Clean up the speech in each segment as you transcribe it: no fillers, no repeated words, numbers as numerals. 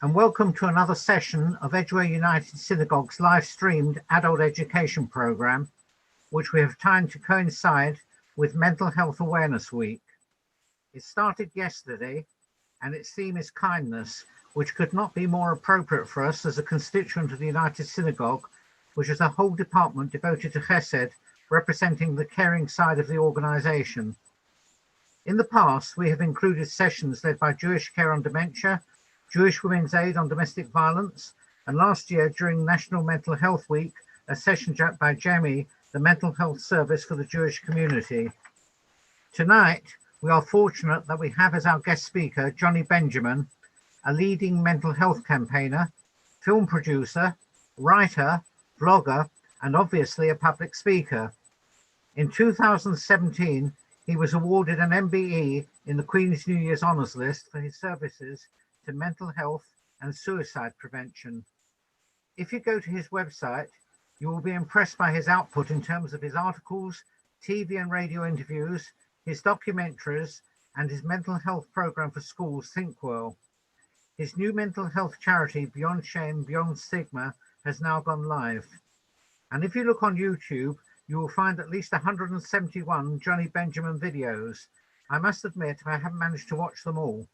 and welcome to another session of Edgware United Synagogue's live-streamed adult education program, which we have timed to coincide with Mental Health Awareness Week. It started yesterday, and its theme is kindness, which could not be more appropriate for us as a constituent of the United Synagogue, which is a whole department devoted to Chesed, representing the caring side of the organisation. In the past, we have included sessions led by Jewish Care on Dementia, Jewish Women's Aid on Domestic Violence, and last year during National Mental Health Week, a session by JEMI, the Mental Health Service for the Jewish Community. Tonight, we are fortunate that we have as our guest speaker, Jonny Benjamin, a leading mental health campaigner, film producer, writer, vlogger, and obviously a public speaker. In 2017, he was awarded an MBE in the Queen's New Year's Honours List for his services to mental health and suicide prevention. If you go to his website, you will be impressed by his output in terms of his articles, TV and radio interviews, his documentaries, and his mental health programme for schools, ThinkWell. His new mental health charity, Beyond Shame, Beyond Stigma, has now gone live. And if you look on YouTube, you will find at least 171 Jonny Benjamin videos. I must admit, I haven't managed to watch them all.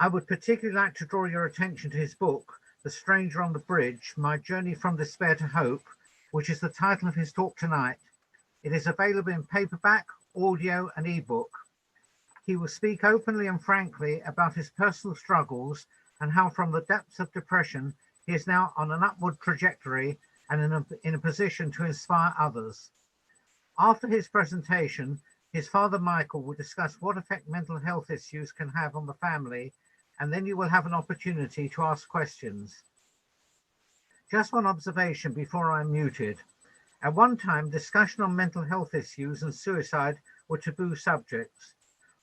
I would particularly like to draw your attention to his book, The Stranger on the Bridge, My Journey from Despair to Hope, which is the title of his talk tonight. It is available in paperback, audio, and ebook. He will speak openly and frankly about his personal struggles and how from the depths of depression, he is now on an upward trajectory and in a position to inspire others. After his presentation, his father Michael will discuss what effect mental health issues can have on the family, and then you will have an opportunity to ask questions. Just one observation before I'm muted. At one time, discussion on mental health issues and suicide were taboo subjects.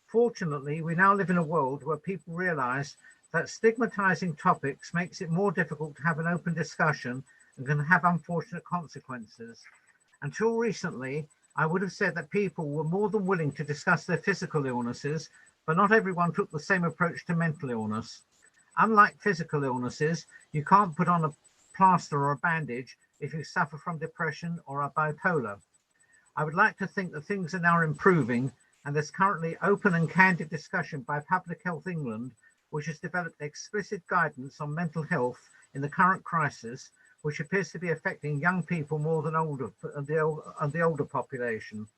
Fortunately, we now live in a world where people realize that stigmatizing topics makes it more difficult to have an open discussion and can have unfortunate consequences. Until recently, I would have said that people were more than willing to discuss their physical illnesses, but not everyone took the same approach to mental illness. Unlike physical illnesses, you can't put on a plaster or a bandage if you suffer from depression or are bipolar. I would like to think that things are now improving, and there's currently open and candid discussion by Public Health England, which has developed explicit guidance on mental health in the current crisis, which appears to be affecting young people more than the older population.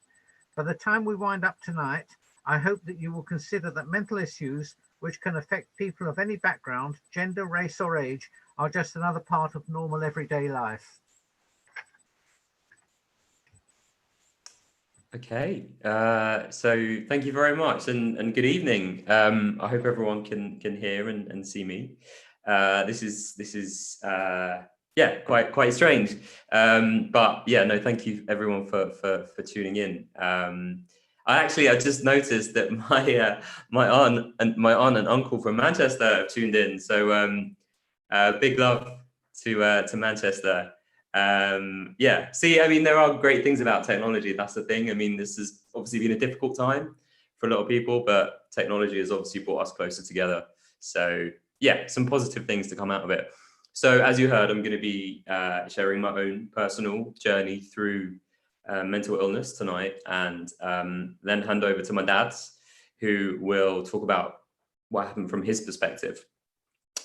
By the time we wind up tonight, I hope that you will consider that mental issues which can affect people of any background, gender, race or age are just another part of normal everyday life. Okay, so thank you very much and good evening. I hope everyone can hear and see me. This is yeah, quite strange, but yeah, no, thank you everyone for tuning in. I just noticed that my aunt and uncle from Manchester have tuned in, so big love to Manchester. Yeah, see, I mean, there are great things about technology. That's the thing. I mean, this has obviously been a difficult time for a lot of people, but technology has obviously brought us closer together. So yeah, some positive things to come out of it. So as you heard, I'm going to be sharing my own personal journey through mental illness tonight, and then hand over to my dad, who will talk about what happened from his perspective.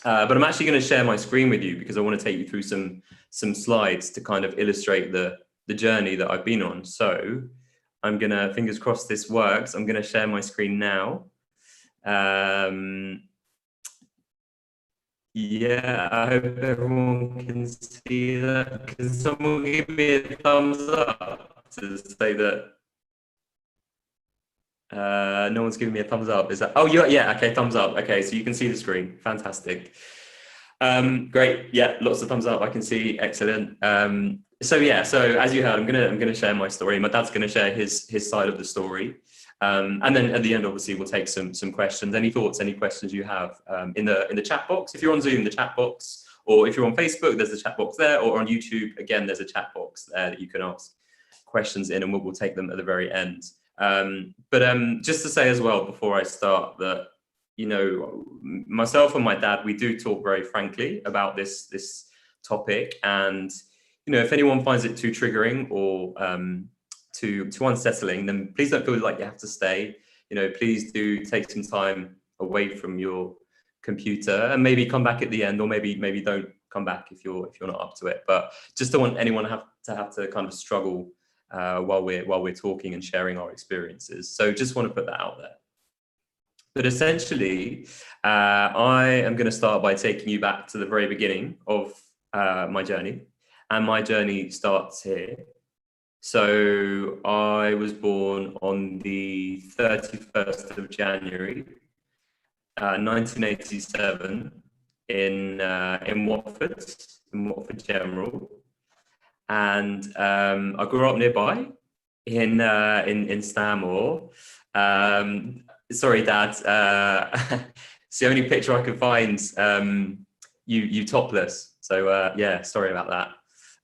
But I'm actually going to share my screen with you because I want to take you through some slides to kind of illustrate the journey that I've been on. So I'm going to, fingers crossed this works, I'm going to share my screen now. Yeah, I hope everyone can see that. Can someone give me a thumbs up to say that? No one's giving me a thumbs up. Is that? Oh, yeah. Okay, thumbs up. Okay, so you can see the screen. Fantastic. Great. Yeah, lots of thumbs up. I can see. Excellent. So yeah. So as you heard, I'm gonna share my story. My dad's gonna share his side of the story, and then at the end, obviously, we'll take some questions. Any thoughts? Any questions you have in the chat box? If you're on Zoom, the chat box, or if you're on Facebook, there's a chat box there, or on YouTube, again, there's a chat box there that you can ask questions in, and we'll take them at the very end. But just to say as well before I start that you know, myself and my dad, we do talk very frankly about this topic, and you know, if anyone finds it too triggering or too unsettling, then please don't feel like you have to stay. You know, please do take some time away from your computer and maybe come back at the end, or maybe don't come back if you're not up to it. But just don't want anyone to have to kind of struggle while we're talking and sharing our experiences. So just want to put that out there. But essentially, I am going to start by taking you back to the very beginning of my journey. And my journey starts here. So I was born on the 31st of January, 1987, in Watford General. And I grew up nearby in Stanmore. Sorry, Dad. It's the only picture I could find. You topless. So yeah, sorry about that.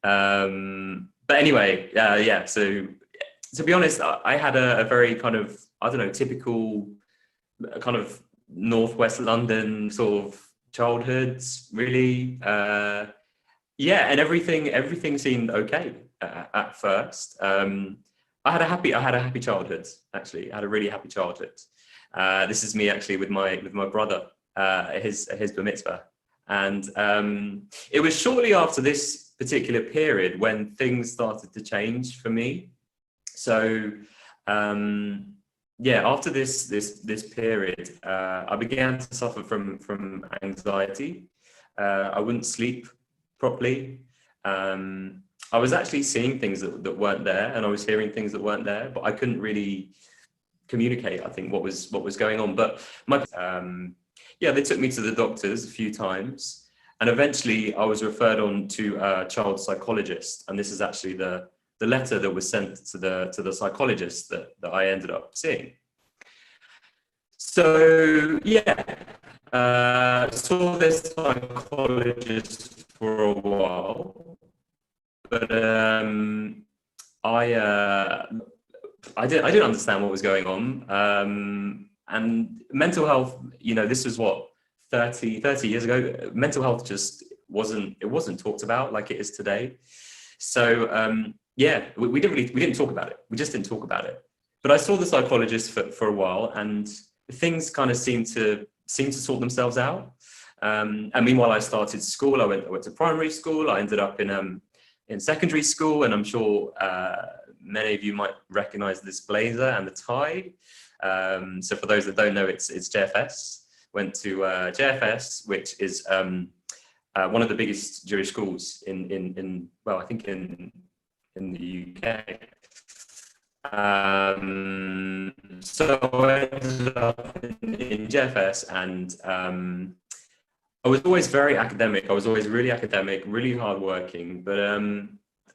But anyway, yeah. So to be honest, I had a very kind of, I don't know, typical kind of Northwest London sort of childhood, really. Yeah, and everything seemed okay at first. I had a happy childhood. Actually, I had a really happy childhood. This is me actually with my brother, his bar mitzvah, and it was shortly after this particular period when things started to change for me. So yeah, after this period, I began to suffer from anxiety. I wouldn't sleep properly. I was actually seeing things that weren't there, and I was hearing things that weren't there, but I couldn't really communicate, I think, what was going on. But yeah, they took me to the doctors a few times, and eventually I was referred on to a child psychologist. And this is actually the letter that was sent to the psychologist that I ended up seeing. So yeah, saw this psychologist for a while, but I didn't understand what was going on. And mental health, you know, this was what 30 years ago. Mental health just wasn't talked about like it is today. So yeah, we didn't talk about it. We just didn't talk about it. But I saw the psychologist for a while, and things kind of seemed to sort themselves out. And meanwhile, I started school. I went to primary school. I ended up in secondary school, and I'm sure many of you might recognize this blazer and the tie. So for those that don't know, it's JFS. Went to JFS, which is one of the biggest Jewish schools in well, I think in the UK. So I ended up in JFS, and I was always very academic. I was always really academic, really hardworking, but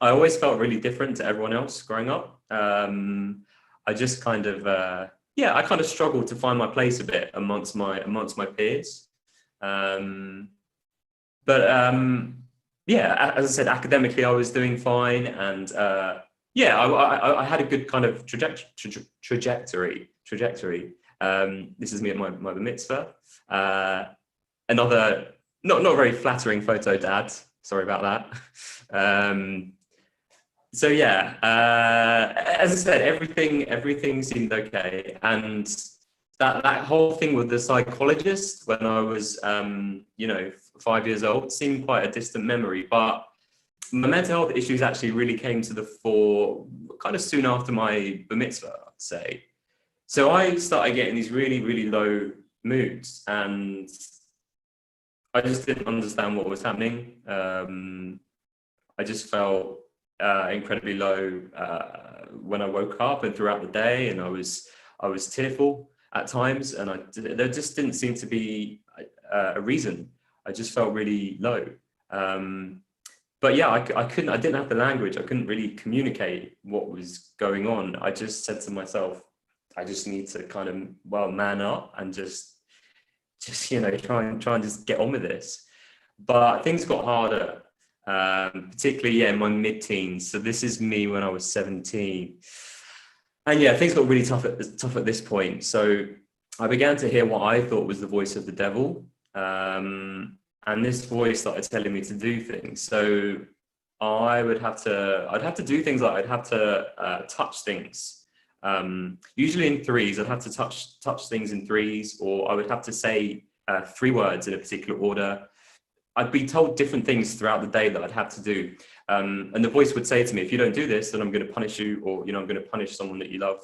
I always felt really different to everyone else growing up. I just kind of yeah, I kind of struggled to find my place a bit amongst my peers. But yeah, as I said, academically I was doing fine, and yeah, I had a good kind of trajectory. This is me at my bar mitzvah. Another not very flattering photo, Dad. Sorry about that. So yeah, as I said, everything seemed okay, and that whole thing with the psychologist when I was, you know, 5 years old seemed quite a distant memory. But my mental health issues actually really came to the fore kind of soon after my bar mitzvah, I'd say. So I started getting these really low moods, and I just didn't understand what was happening. I just felt incredibly low when I woke up and throughout the day, and I was tearful at times, and there just didn't seem to be a reason. I just felt really low. But yeah, I didn't have the language. I couldn't really communicate what was going on. I just said to myself, I just need to kind of, well, man up and just you know, try and just get on with this. But things got harder, particularly in my mid-teens. So this is me when I was 17. And yeah, things got really tough at this point. So I began to hear what I thought was the voice of the devil. And this voice started telling me to do things. So I'd have to do things like I'd have to touch things. Usually in threes, I'd have to touch things in threes, or I would have to say 3 words in a particular order. I'd be told different things throughout the day that I'd have to do. And the voice would say to me, if you don't do this, then I'm going to punish you, or, I'm going to punish someone that you love.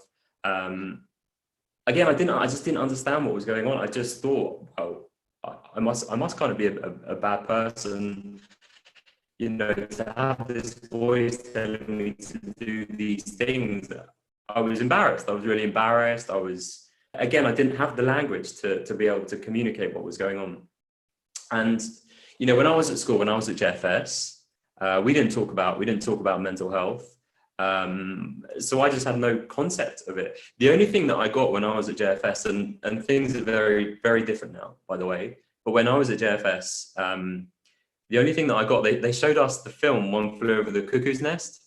Again, I just didn't understand what was going on. I just thought, oh, I must kind of be a bad person, to have this voice telling me to do these things. I was embarrassed. I was really embarrassed. I didn't have the language to be able to communicate what was going on. And, when I was at school, when I was at JFS, we didn't talk about mental health. So I just had no concept of it. The only thing that I got when I was at JFS, and things are very, very different now, by the way, but when I was at JFS, the only thing that I got, they showed us the film One Flew Over the Cuckoo's Nest.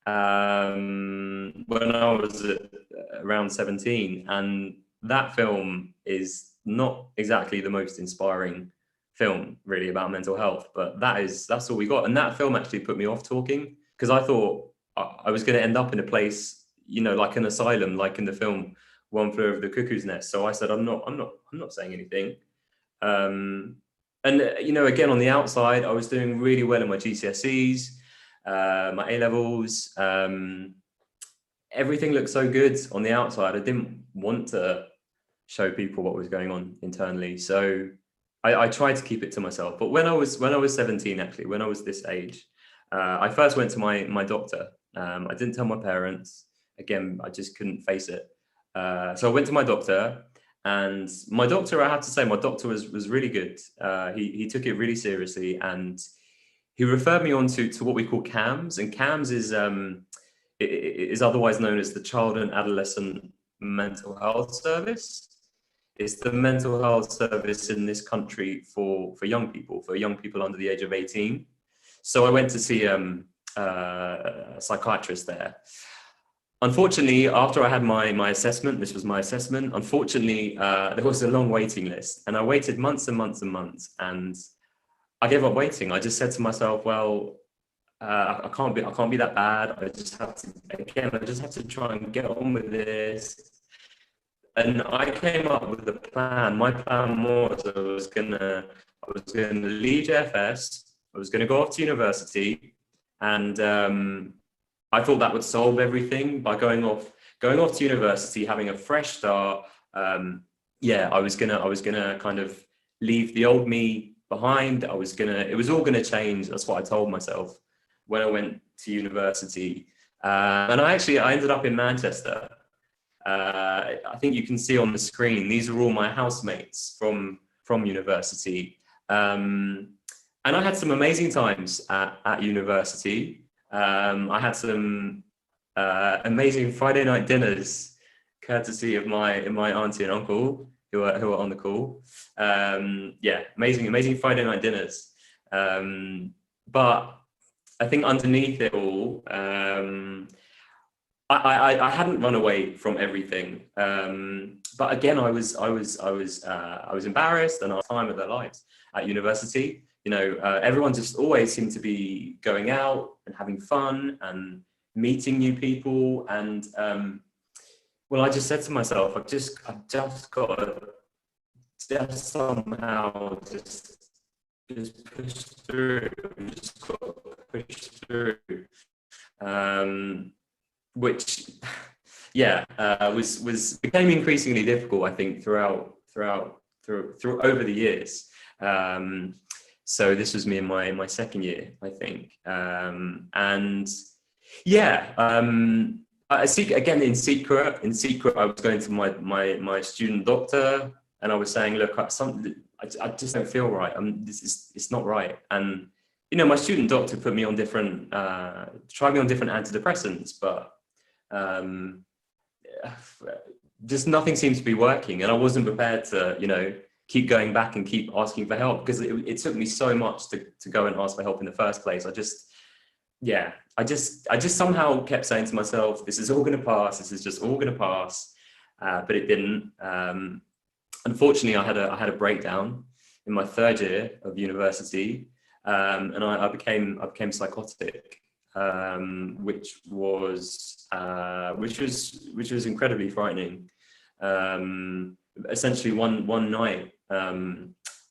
When I was around 17, and that film is not exactly the most inspiring film really about mental health, but that's all we got. And that film actually put me off talking, because I thought I was going to end up in a place, like an asylum, like in the film One Flew Over the Cuckoo's Nest. So I said, I'm not saying anything. And again, on the outside, I was doing really well in my GCSEs, my A-levels. Everything looked so good on the outside. I didn't want to show people what was going on internally. So I tried to keep it to myself. But when I was 17, actually, when I was this age, I first went to my doctor. I didn't tell my parents. Again, I just couldn't face it. So I went to my doctor, and my doctor, I have to say, my doctor was really good. He took it really seriously, and he referred me on to what we call CAMS. And CAMS is otherwise known as the Child and Adolescent Mental Health Service. It's the mental health service in this country for young people under the age of 18. So I went to see a psychiatrist there. Unfortunately, after I had my assessment, this was my assessment, unfortunately, there was a long waiting list, and I waited months and months and months, and I gave up waiting. I just said to myself, well, I can't be that bad. I just have to try and get on with this. And I came up with a plan. My plan was I was gonna leave JFS. I was gonna go off to university, and I thought that would solve everything by going off to university, having a fresh start. I was gonna kind of leave the old me behind. It was all gonna change. That's what I told myself when I went to university. And I ended up in Manchester. I think you can see on the screen, these are all my housemates from university. And I had some amazing times at university. I had some amazing Friday night dinners, courtesy of my auntie and uncle who are on the call. Amazing Friday night dinners. But I think underneath it all, I hadn't run away from everything, but again, I was embarrassed, and I was time of their lives at university. Everyone just always seemed to be going out and having fun and meeting new people, and I just said to myself, I've just got to somehow just push through, just got to push through. Which became increasingly difficult, I think, through over the years. So this was me in my second year, I think. I seek again in secret. I was going to my student doctor, and I was saying, look, I just don't feel right. It's not right. And my student doctor put me on tried me on different antidepressants, but just nothing seems to be working, and I wasn't prepared to keep going back and keep asking for help, because it took me so much to go and ask for help in the first place. I just somehow kept saying to myself, this is all going to pass, this is just all going to pass. but it didn't. Unfortunately, I had a breakdown in my third year of university, and I became psychotic, which was incredibly frightening. Essentially, one night,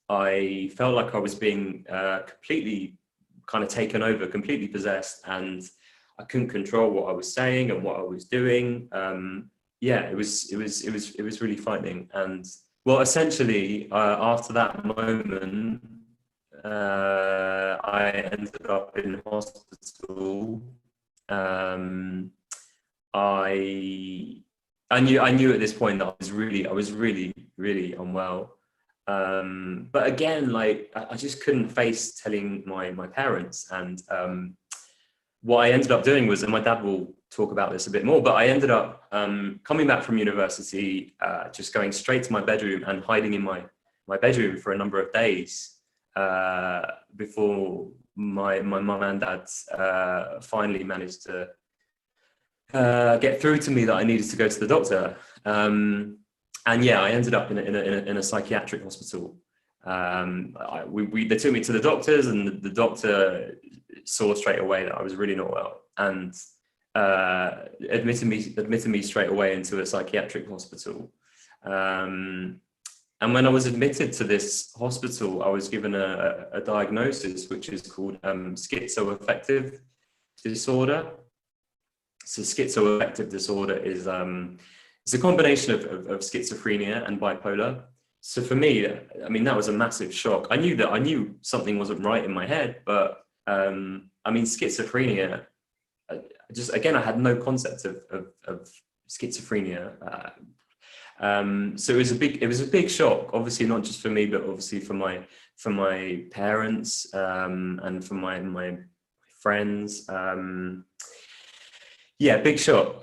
I felt like I was being completely kind of taken over, completely possessed, and I couldn't control what I was saying and what I was doing. Yeah, it was really frightening. And well, essentially, after that moment, I ended up in hospital. I knew at this point that I was really unwell. But again, like I just couldn't face telling my parents. And what I ended up doing was, and my dad will talk about this a bit more, but I ended up coming back from university, just going straight to my bedroom and hiding in my bedroom for a number of days before my mum and dad finally managed to get through to me that I needed to go to the doctor. And yeah, I ended up in a psychiatric hospital. They took me to the doctors, and the doctor saw straight away that I was really not well, and admitted me straight away into a psychiatric hospital. And when I was admitted to this hospital, I was given a diagnosis which is called schizoaffective disorder. So schizoaffective disorder is it's a combination of schizophrenia and bipolar. So for me, I mean, that was a massive shock. I knew something wasn't right in my head, but I mean, schizophrenia, I had no concept of schizophrenia. So it was a big shock, obviously not just for me, but obviously for my parents and for my friends. Yeah, big shock.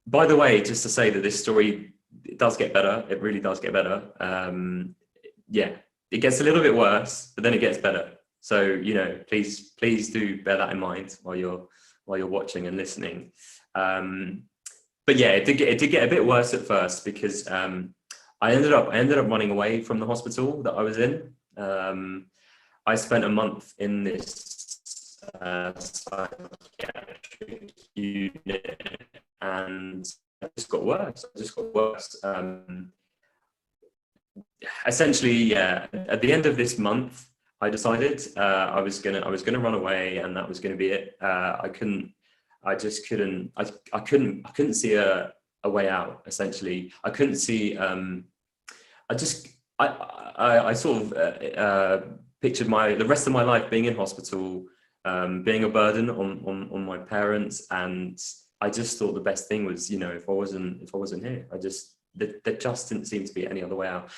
By the way, just to say that this story, it does get better. It really does get better. Yeah, it gets a little bit worse, but then it gets better. So, please do bear that in mind while you're watching and listening. But yeah, it did get a bit worse at first because I ended up running away from the hospital that I was in. I spent a month in this psychiatric unit, and it just got worse. Essentially, yeah. At the end of this month, I decided I was gonna run away, and that was gonna be it. I couldn't see a way out. Essentially, I couldn't see. I sort of pictured the rest of my life being in hospital, being a burden on my parents, and I just thought the best thing was, if I wasn't here, there just didn't seem to be any other way out.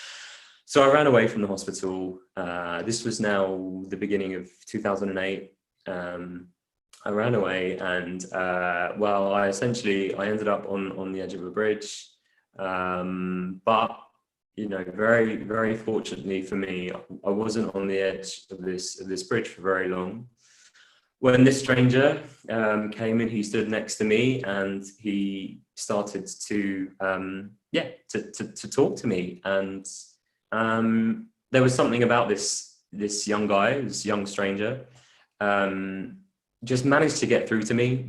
So I ran away from the hospital. This was now the beginning of 2008. I ran away, and I ended up on the edge of a bridge. But very, very fortunately for me, I wasn't on the edge of this bridge for very long. When this stranger came in, he stood next to me, and he started to talk to me. And there was something about this young guy, this young stranger, just managed to get through to me.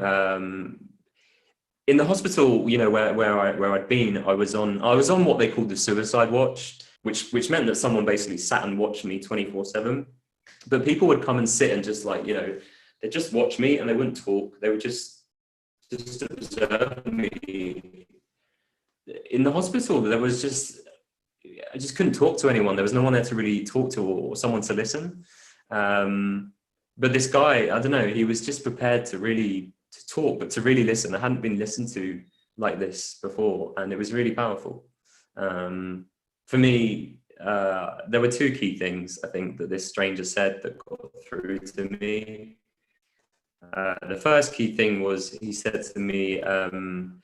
In the hospital, where I'd been, I was on what they called the suicide watch, which meant that someone basically sat and watched me 24/7. But people would come and sit and just they'd just watch me, and they wouldn't talk. They would just observe me. In the hospital, I just couldn't talk to anyone. There was no one there to really talk to, or someone to listen. But this guy, I don't know, he was just prepared to talk, but to really listen. I hadn't been listened to like this before, and it was really powerful. For me, there were two key things, I think, that this stranger said that got through to me. The first key thing was, he said to me, don't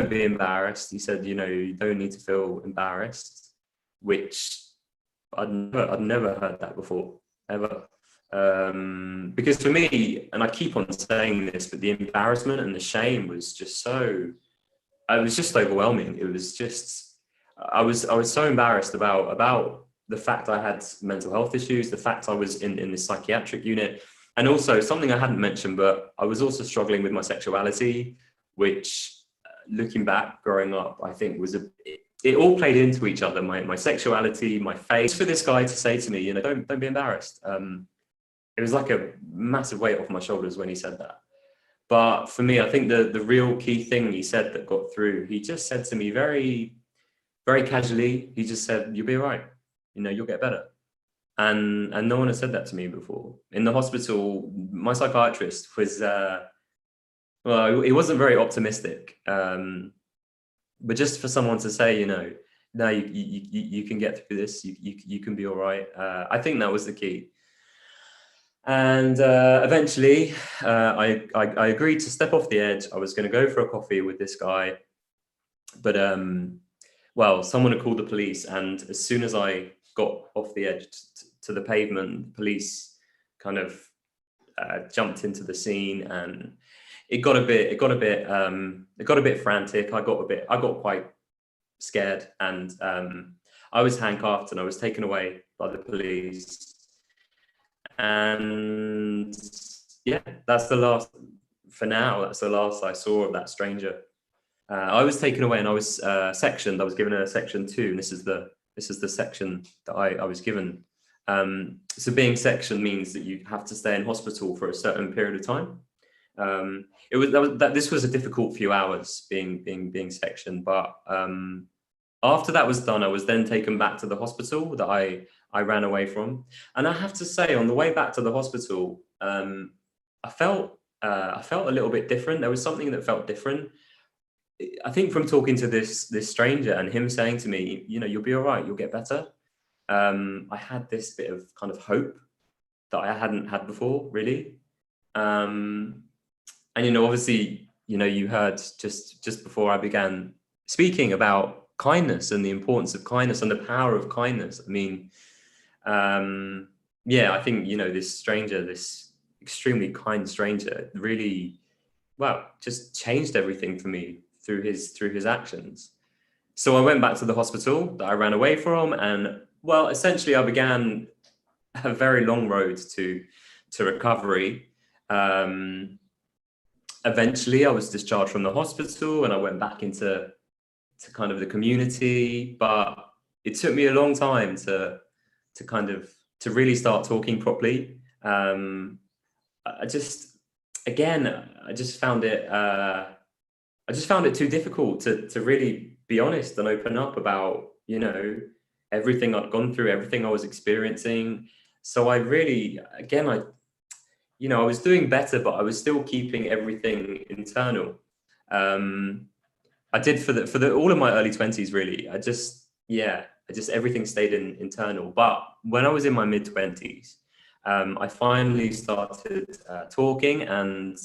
be embarrassed. He said, you don't need to feel embarrassed, which I'd never heard that before, ever. Because for me, and I keep on saying this, but the embarrassment and the shame was just so it was just overwhelming. It was just, I was so embarrassed about the fact I had mental health issues, the fact I was in this psychiatric unit, and also something I hadn't mentioned, but I was also struggling with my sexuality, which, looking back, growing up, I think was it all played into each other. My sexuality, my faith. For this guy to say to me, you know, don't be embarrassed. It was like a massive weight off my shoulders when he said that. But for me, I think the real key thing he said that got through, he just said to me very, very casually, he just said, "You'll be all right. You know, you'll get better." And no one has said that to me before. In the hospital, my psychiatrist was, well, he wasn't very optimistic. But just for someone to say, you know, no, you can get through this, you can be all right. I think that was the key. And eventually, I agreed to step off the edge. I was going to go for a coffee with this guy, but well, someone had called the police, and as soon as I got off the edge to the pavement, the police kind of jumped into the scene, and it got a bit frantic. I got quite scared, and I was handcuffed and I was taken away by the police. And yeah, that's the last, for now, that's the last I saw of that stranger. I was taken away and I was sectioned. I was given a section 2, and this is the section that I was given. So being sectioned means that you have to stay in hospital for a certain period of time. This was a difficult few hours being sectioned, but after that was done, I was then taken back to the hospital that I ran away from. And I have to say, on the way back to the hospital, I felt a little bit different. There was something that felt different. I think from talking to this stranger and him saying to me, you know, you'll be all right, you'll get better. I had this bit of kind of hope that I hadn't had before, really. And, you know, obviously, you know, you heard just before I began speaking about kindness and the importance of kindness and the power of kindness. I mean, yeah, I think, you know, this stranger, this extremely kind stranger, really, well, just changed everything for me through his actions. So I went back to the hospital that I ran away from, and well, essentially I began a very long road to recovery. Eventually I was discharged from the hospital and I went back into kind of the community, but it took me a long time to really start talking properly. I just found it too difficult to really be honest and open up about, you know, everything I'd gone through, everything I was experiencing. So I really, again, I was doing better, but I was still keeping everything internal. I did for all of my early 20s, really. Everything stayed internal. But when I was in my mid 20s, I finally started talking, and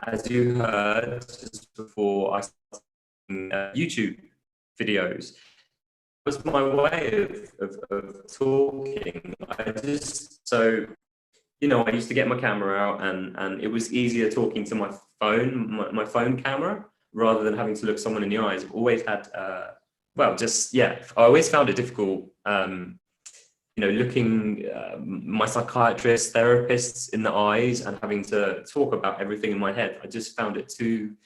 as you heard just before, I started YouTube videos. It was my way of talking. I used to get my camera out, and it was easier talking to my phone camera rather than having to look someone in the eyes. I've always had, I always found it difficult, looking my psychiatrists, therapists in the eyes and having to talk about everything in my head. I just found it too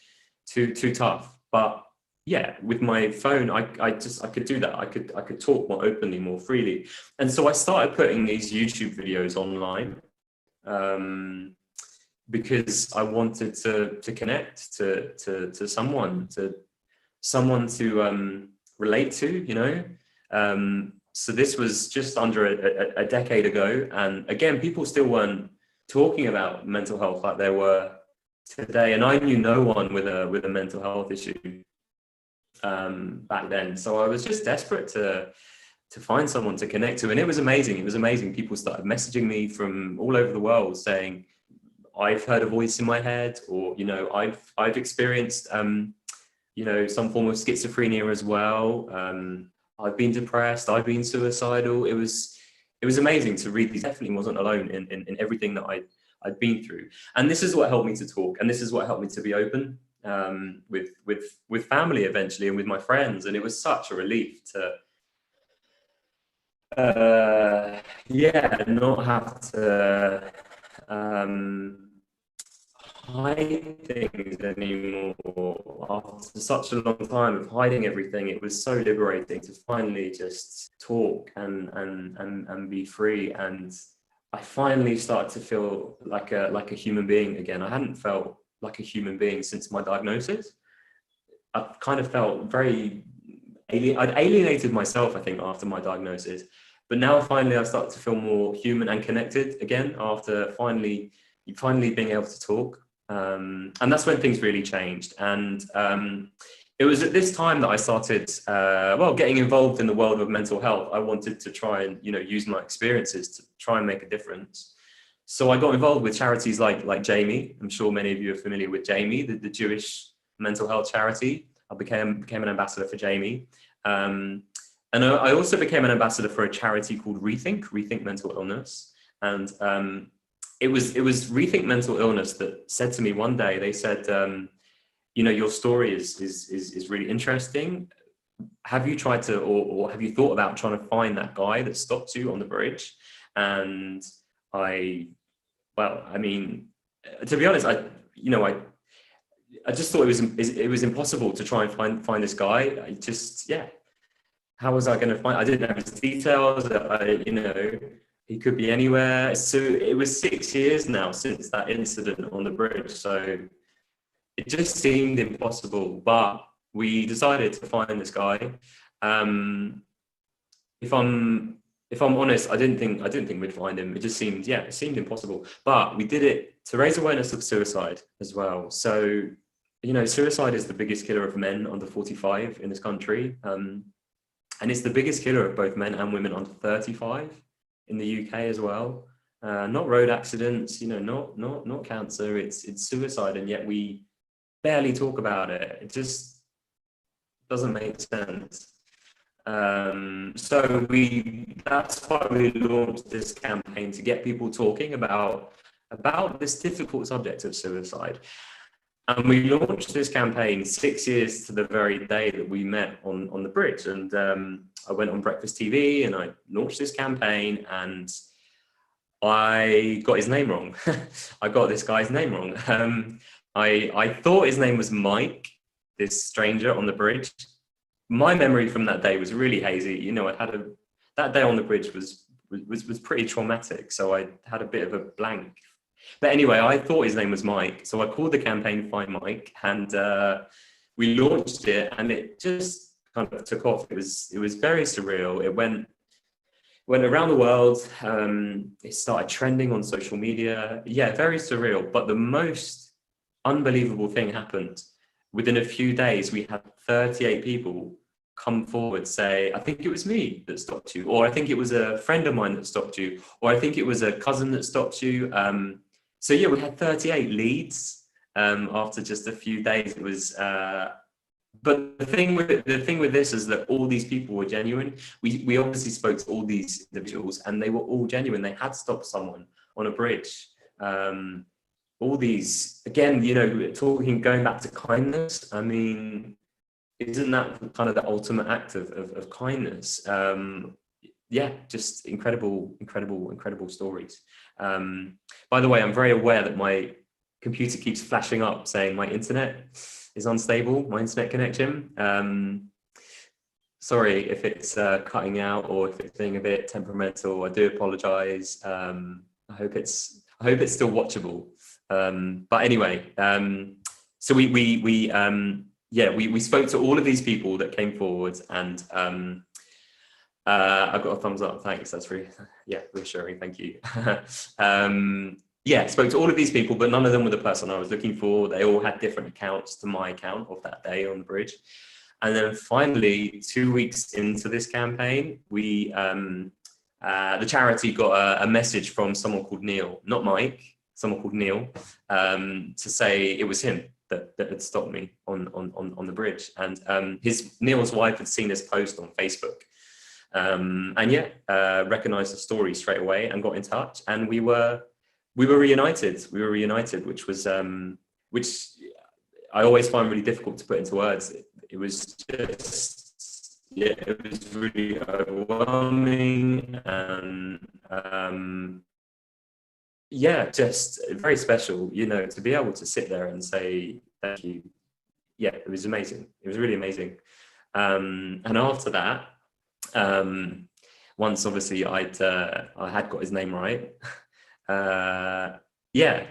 tough. But yeah, with my phone, I could do that. I could talk more openly, more freely. And so I started putting these YouTube videos online, because I wanted to connect to someone to relate to, you know. So this was just under a decade ago, and again, people still weren't talking about mental health like there were today, and I knew no one with a mental health issue back then. So I was just desperate to find someone to connect to, and it was amazing. People started messaging me from all over the world saying, I've heard a voice in my head, or, you know, I've experienced, some form of schizophrenia as well. I've been depressed, I've been suicidal. It was amazing to read these. Definitely wasn't alone in everything that I'd been through. And this is what helped me to talk. And this is what helped me to be open. with family eventually, and with my friends, and it was such a relief to not have to hide things anymore. After such a long time of hiding everything, it was so liberating to finally just talk and be free. And I finally started to feel like a human being again. I hadn't felt like a human being since my diagnosis. I kind of felt very I'd alienated myself, I think, after my diagnosis. But now finally I started to feel more human and connected again after finally being able to talk. And that's when things really changed. And it was at this time that I started, getting involved in the world of mental health. I wanted to try and, use my experiences to try and make a difference. So I got involved with charities like Jamie. I'm sure many of you are familiar with Jamie, the Jewish mental health charity. I became an ambassador for Jamie. And I also became an ambassador for a charity called Rethink Mental Illness. And it was Rethink Mental Illness that said to me one day, they said, your story is really interesting. Have you tried to, or have you thought about trying to find that guy that stopped you on the bridge? And to be honest, I just thought it was impossible to try and find this guy. How was I going to find? I didn't have his details. He could be anywhere. So it was 6 years now since that incident on the bridge. So it just seemed impossible. But we decided to find this guy. If I'm honest, I didn't think we'd find him. It seemed impossible. But we did it to raise awareness of suicide as well. So, suicide is the biggest killer of men under 45 in this country. And it's the biggest killer of both men and women under 35 in the UK as well. Not road accidents, not cancer, it's suicide. And yet we barely talk about it. It just doesn't make sense. So that's why we launched this campaign, to get people talking about this difficult subject of suicide. And we launched this campaign 6 years to the very day that we met on the bridge. And I went on Breakfast TV and I launched this campaign, and I got his name wrong. I got this guy's name wrong. I thought his name was Mike, this stranger on the bridge. My memory from that day was really hazy. That day on the bridge was pretty traumatic. So I had a bit of a blank. But anyway, I thought his name was Mike. So I called the campaign Find Mike, and we launched it, and it just kind of took off. It was very surreal. It went around the world. It started trending on social media. Yeah, very surreal. But the most unbelievable thing happened. Within a few days, we had 38 people come forward, say, I think it was me that stopped you, or I think it was a friend of mine that stopped you, or I think it was a cousin that stopped you. So yeah, we had 38 leads after just a few days. It was, but the thing with this is that all these people were genuine. We obviously spoke to all these individuals, and they were all genuine. They had stopped someone on a bridge. All these, again, going back to kindness. I mean, isn't that kind of the ultimate act of kindness? Just incredible stories. By the way, I'm very aware that my computer keeps flashing up saying my internet is unstable, my internet connection. Sorry if it's cutting out or if it's being a bit temperamental. I do apologize. I hope it's still watchable. But anyway, so we spoke to all of these people that came forward, and I've got a thumbs up. Thanks. That's really, reassuring. Thank you. Spoke to all of these people, but none of them were the person I was looking for. They all had different accounts to my account of that day on the bridge. And then finally, 2 weeks into this campaign, the charity got a message from someone called Neil, not Mike, someone called Neil, to say it was him that had stopped me on the bridge. And Neil's wife had seen this post on Facebook. Recognized the story straight away and got in touch, and we were reunited. Which was I always find really difficult to put into words. It was just, yeah, it was really overwhelming, and yeah, just very special, you know, to be able to sit there and say thank you. Yeah, it was amazing. It was really amazing. And after that, once obviously I had got his name right, yeah,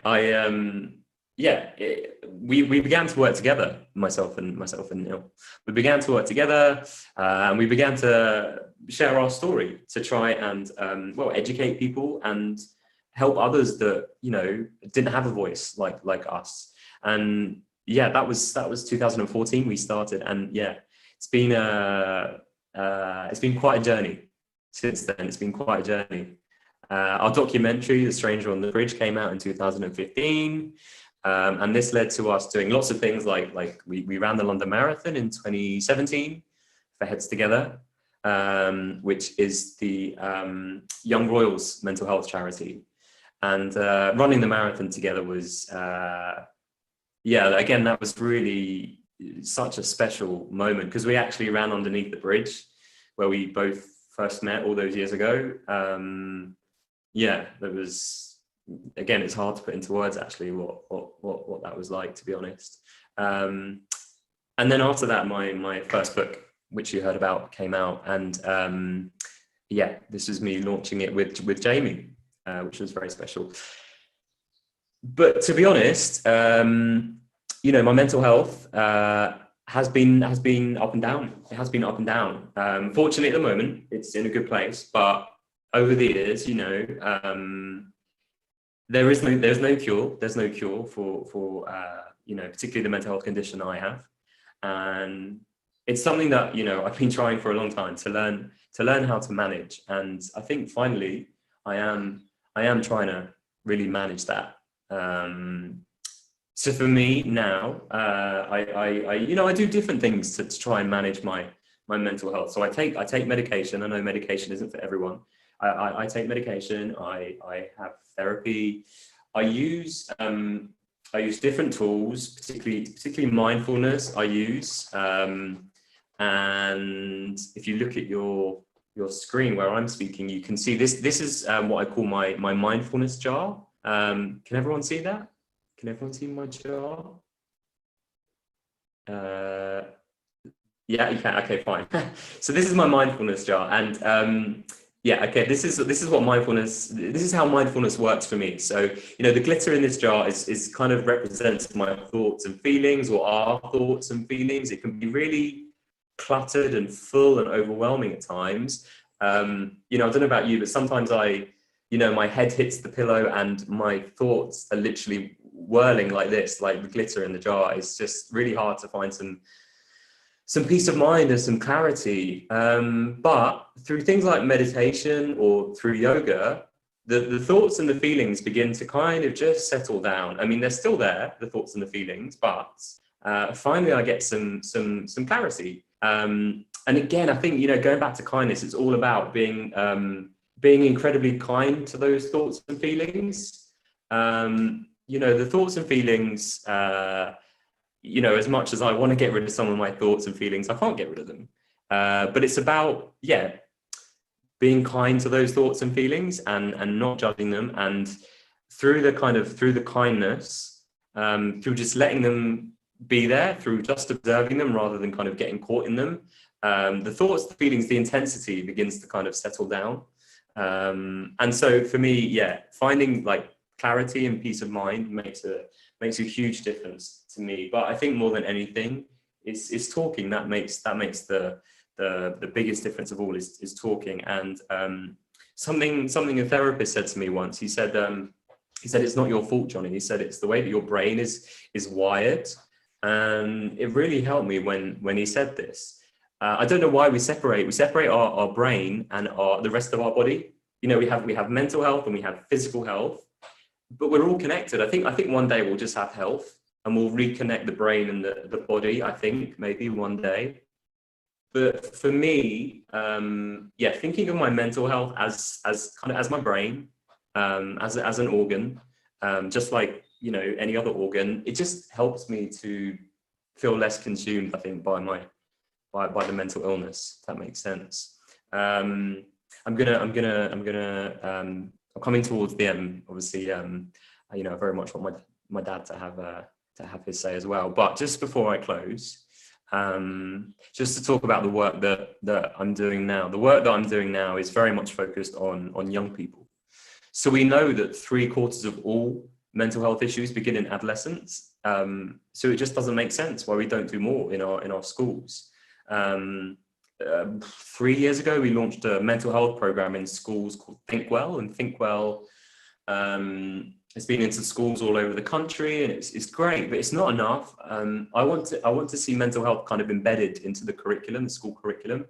we began to work together, myself and Neil. We began to work together, and we began to share our story to try and well, educate people and help others that, you know, didn't have a voice like us. And yeah, that was 2014 we started, and yeah, it's been quite a journey since then. It's been quite a journey. Our documentary, The Stranger on the Bridge, came out in 2015. And this led to us doing lots of things like we ran the London Marathon in 2017 for Heads Together, which is the Young Royals mental health charity. And running the marathon together was, yeah, again, that was really such a special moment, because we actually ran underneath the bridge where we both first met all those years ago. Yeah, that was, again, it's hard to put into words actually what that was like, to be honest. And then after that, my first book, which you heard about, came out, and yeah, this was me launching it with Jamie, which was very special. But to be honest, you know, my mental health has been up and down. It has been up and down. Fortunately, at the moment, it's in a good place. But over the years, you know, there's no cure. There's no cure for you know, particularly the mental health condition I have, and it's something that, you know, I've been trying for a long time to learn how to manage. And I think finally I am trying to really manage that. So for me now, I you know, I do different things to try and manage my mental health. So I take medication. I know medication isn't for everyone. I take medication. I have therapy. I use different tools, particularly mindfulness. I use, and if you look at your screen where I'm speaking, you can see this. This is what I call my mindfulness jar. Can everyone see that? Can everyone see my jar? Yeah, you can. Okay, fine. So this is my mindfulness jar, and yeah, okay. This is what mindfulness. This is how mindfulness works for me. So, you know, the glitter in this jar is kind of represents my thoughts and feelings, or our thoughts and feelings. It can be really cluttered and full and overwhelming at times. You know, I don't know about you, but sometimes you know, my head hits the pillow and my thoughts are literally whirling like this, like the glitter in the jar. It's just really hard to find some peace of mind and some clarity. But through things like meditation or through yoga, the thoughts and the feelings begin to kind of just settle down. I mean, they're still there, the thoughts and the feelings, but finally I get some clarity. And again, I think, you know, going back to kindness, it's all about being incredibly kind to those thoughts and feelings. You know, the thoughts and feelings, you know, as much as I want to get rid of some of my thoughts and feelings, I can't get rid of them. But it's about, yeah, being kind to those thoughts and feelings and not judging them. And through the kindness, through just letting them be there, through just observing them rather than kind of getting caught in them, the thoughts, the feelings, the intensity begins to kind of settle down. And so for me, yeah, finding like clarity and peace of mind makes a huge difference to me. But I think more than anything, it's talking that makes the biggest difference of all is talking. And something a therapist said to me once. He said it's not your fault, Jonny. He said it's the way that your brain is wired. And it really helped me when he said this. I don't know why we separate our brain and the rest of our body. You know, we have mental health and we have physical health, but we're all connected. I think one day we'll just have health and we'll reconnect the brain and the body. I think maybe one day. But for me, yeah, thinking of my mental health as my brain, as an organ, just like you know, any other organ. It just helps me to feel less consumed, I think, by the mental illness, if that makes sense. I'm coming towards the end, obviously. You know, I very much want my dad to have his say as well. But just before I close, just to talk about the work that I'm doing now. The work that I'm doing now is very much focused on young people. So we know that 3/4 of all mental health issues begin in adolescence. So it just doesn't make sense why we don't do more in our schools. 3 years ago, we launched a mental health program in schools called Think Well, and Think Well it's been into schools all over the country, and it's great, but it's not enough. I want to see mental health kind of embedded into the curriculum, the school curriculum.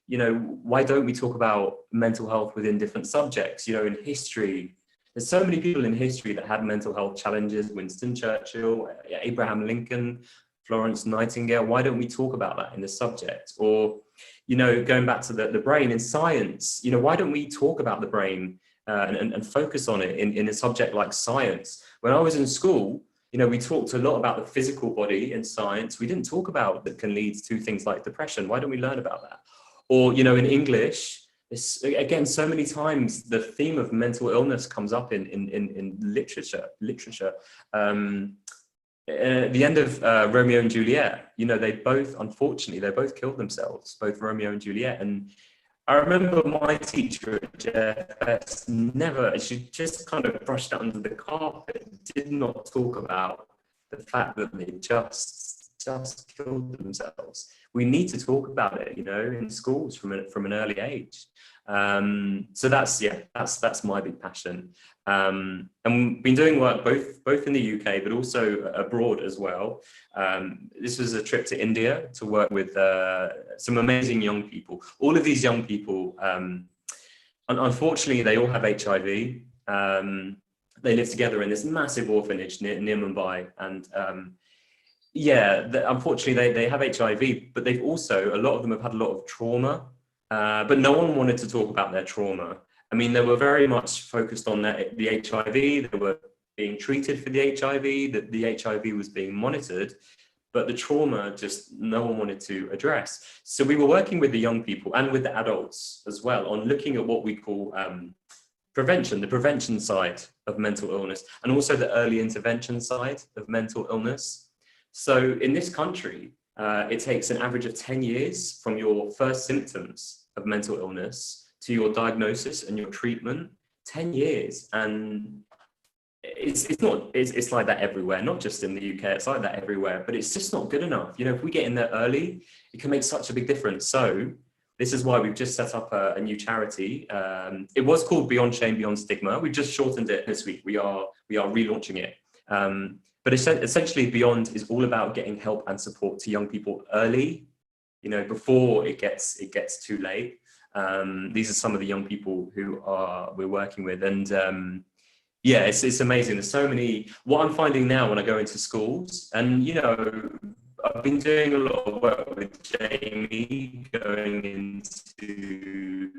You know, why don't we talk about mental health within different subjects? You know, in history, there's so many people in history that had mental health challenges: Winston Churchill, Abraham Lincoln, Florence Nightingale. Why don't we talk about that in the subject? Or, you know, going back to the brain in science, you know, why don't we talk about the brain and focus on it in a subject like science? When I was in school, you know, we talked a lot about the physical body in science. We didn't talk about that can lead to things like depression. Why don't we learn about that? Or, you know, in English, again, so many times the theme of mental illness comes up in literature. At the end of Romeo and Juliet, you know, unfortunately, they both killed themselves, both Romeo and Juliet. And I remember my teacher at JFS she just kind of brushed it under the carpet, did not talk about the fact that they just killed themselves. We need to talk about it, you know, in schools from an early age. So that's my big passion. And we've been doing work both in the UK, but also abroad as well. This was a trip to India to work with some amazing young people. All of these young people, unfortunately, they all have HIV. They live together in this massive orphanage near Mumbai, and unfortunately, they have HIV, but they've also, a lot of them have had a lot of trauma, but no one wanted to talk about their trauma. I mean, they were very much focused on the HIV, they were being treated for the HIV, that the HIV was being monitored, but the trauma just no one wanted to address. So we were working with the young people and with the adults as well on looking at what we call prevention, the prevention side of mental illness, and also the early intervention side of mental illness. So in this country, it takes an average of 10 years from your first symptoms of mental illness to your diagnosis and your treatment. 10 years. And it's like that everywhere, not just in the UK, it's like that everywhere, but it's just not good enough. You know, if we get in there early, it can make such a big difference. So this is why we've just set up a new charity. It was called Beyond Shame, Beyond Stigma. We just shortened it this week. We are relaunching it. But essentially, Beyond is all about getting help and support to young people early, you know, before it gets too late. These are some of the young people who we're working with, and it's amazing. There's so many. What I'm finding now when I go into schools, and you know, I've been doing a lot of work with Jamie, going into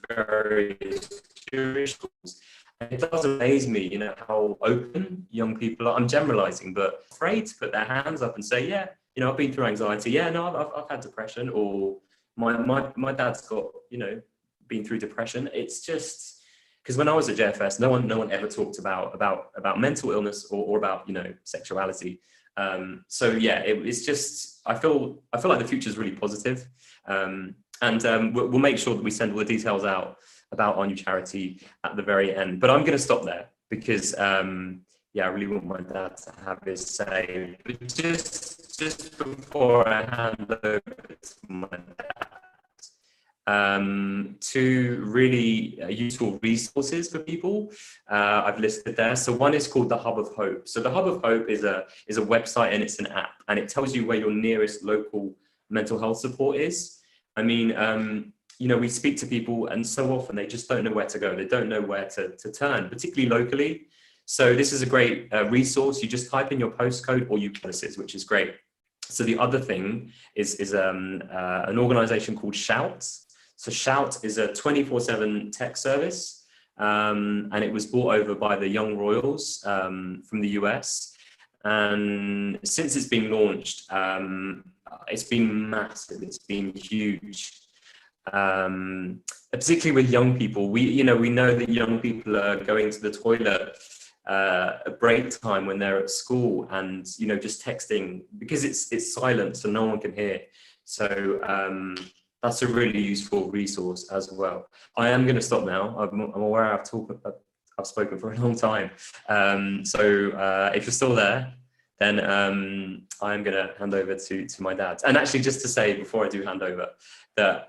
various Jewish schools. It does amaze me, you know, how open young people are. I'm generalizing, but afraid to put their hands up and say, yeah, you know, I've been through anxiety. Yeah, no, I've had depression, or my dad's got, you know, been through depression. It's just because when I was at JFS, no one ever talked about mental illness or about, you know, sexuality. It's just I feel like the future is really positive, and we'll make sure that we send all the details out about our new charity at the very end. But I'm going to stop there because I really want my dad to have his say. But just before I hand over to my dad, two really useful resources for people I've listed there. So one is called the Hub of Hope. So the Hub of Hope is a website, and it's an app, and it tells you where your nearest local mental health support is. I mean, you know, we speak to people and so often they just don't know where to go. They don't know where to turn, particularly locally. So this is a great resource. You just type in your postcode or UCLSs, which is great. So the other thing is an organization called Shout. So Shout is a 24/7 tech service. and it was brought over by the Young Royals from the US. And since it's been launched, it's been massive. It's been huge. Particularly with young people, we know that young people are going to the toilet at break time when they're at school, and just texting because it's silent, so no one can hear. So that's a really useful resource as well. I am going to stop now. I'm aware I've spoken for a long time. So if you're still there, then I'm going to hand over to my dad. And actually, just to say before I do hand over, that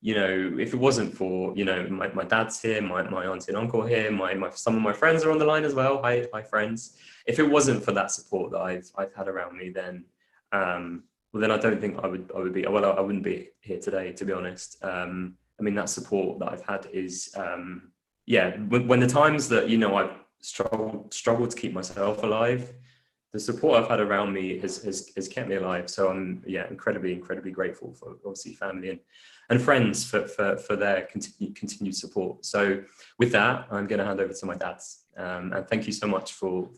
if it wasn't for my dad's here, my auntie and uncle here, some of my friends are on the line as well. Hi friends. If it wasn't for that support that I've had around me, then then I don't think I wouldn't be here today, to be honest. That support that I've had is when the times that I've struggled to keep myself alive, the support I've had around me has kept me alive. So I'm incredibly grateful for obviously family and friends for their continued support. So with that, I'm going to hand over to my dad. And thank you so much for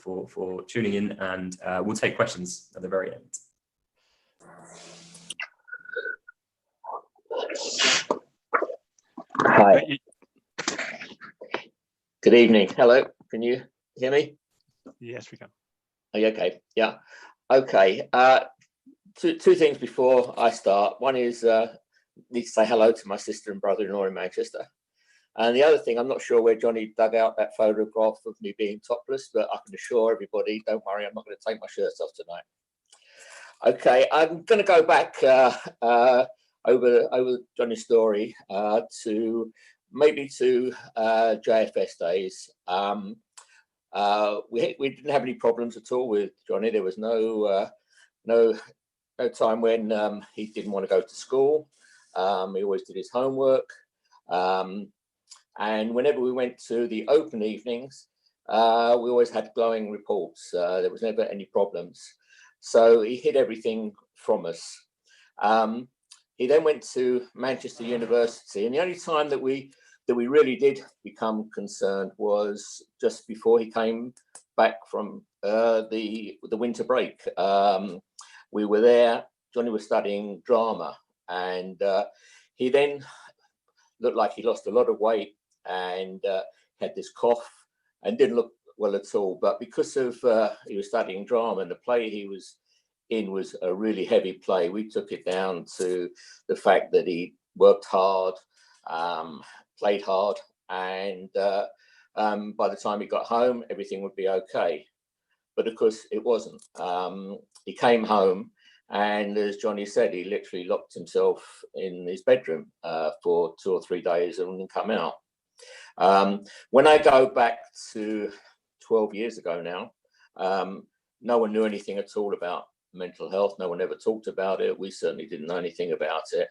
tuning in, and we'll take questions at the very end. Hi. Good evening. Hello. Can you hear me? Yes, we can. Are you okay? Yeah. Okay. Two things before I start. One is need to say hello to my sister and brother-in-law in Manchester. And the other thing, I'm not sure where Jonny dug out that photograph of me being topless, but I can assure everybody, don't worry, I'm not going to take my shirt off tonight. Okay, I'm going to go back over Jonny's story to JFS days. We didn't have any problems at all with Jonny. There was no time when he didn't want to go to school. He always did his homework. And whenever we went to the open evenings, we always had glowing reports. There was never any problems. So he hid everything from us. He then went to Manchester University, and the only time that we really did become concerned was just before he came back from the winter break. We were there. Jonny was studying drama, and he then looked like he lost a lot of weight and had this cough and didn't look well at all. But because of he was studying drama, and the play he was in was a really heavy play, we took it down to the fact that he worked hard, played hard, and by the time he got home, everything would be okay. But of course, it wasn't. He came home, and as Jonny said, he literally locked himself in his bedroom for 2 or 3 days and wouldn't come out. When I go back to 12 years ago now, no one knew anything at all about mental health. No one ever talked about it. We certainly didn't know anything about it.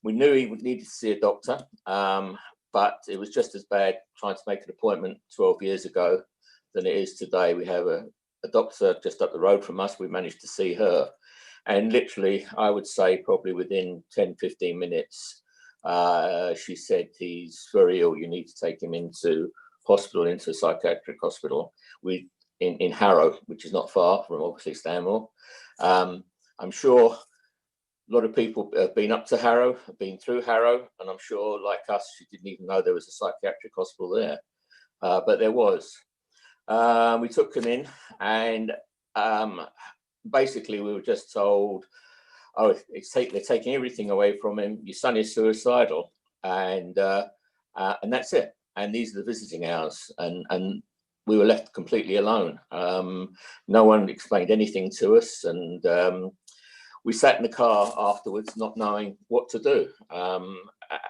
We knew he needed to see a doctor, but it was just as bad trying to make an appointment 12 years ago than it is today. We have a doctor just up the road from us. We managed to see her, and literally, I would say probably within 10, 15 minutes, she said, he's very ill. You need to take him into hospital, into a psychiatric hospital in Harrow, which is not far from obviously Stanmore. I'm sure a lot of people have been up to Harrow, have been through Harrow, and I'm sure, like us, she didn't even know there was a psychiatric hospital there, but there was. We took him in, and basically we were just told, oh, they're taking everything away from him. Your son is suicidal, and that's it. And these are the visiting hours, and we were left completely alone. No one explained anything to us, and we sat in the car afterwards, not knowing what to do. And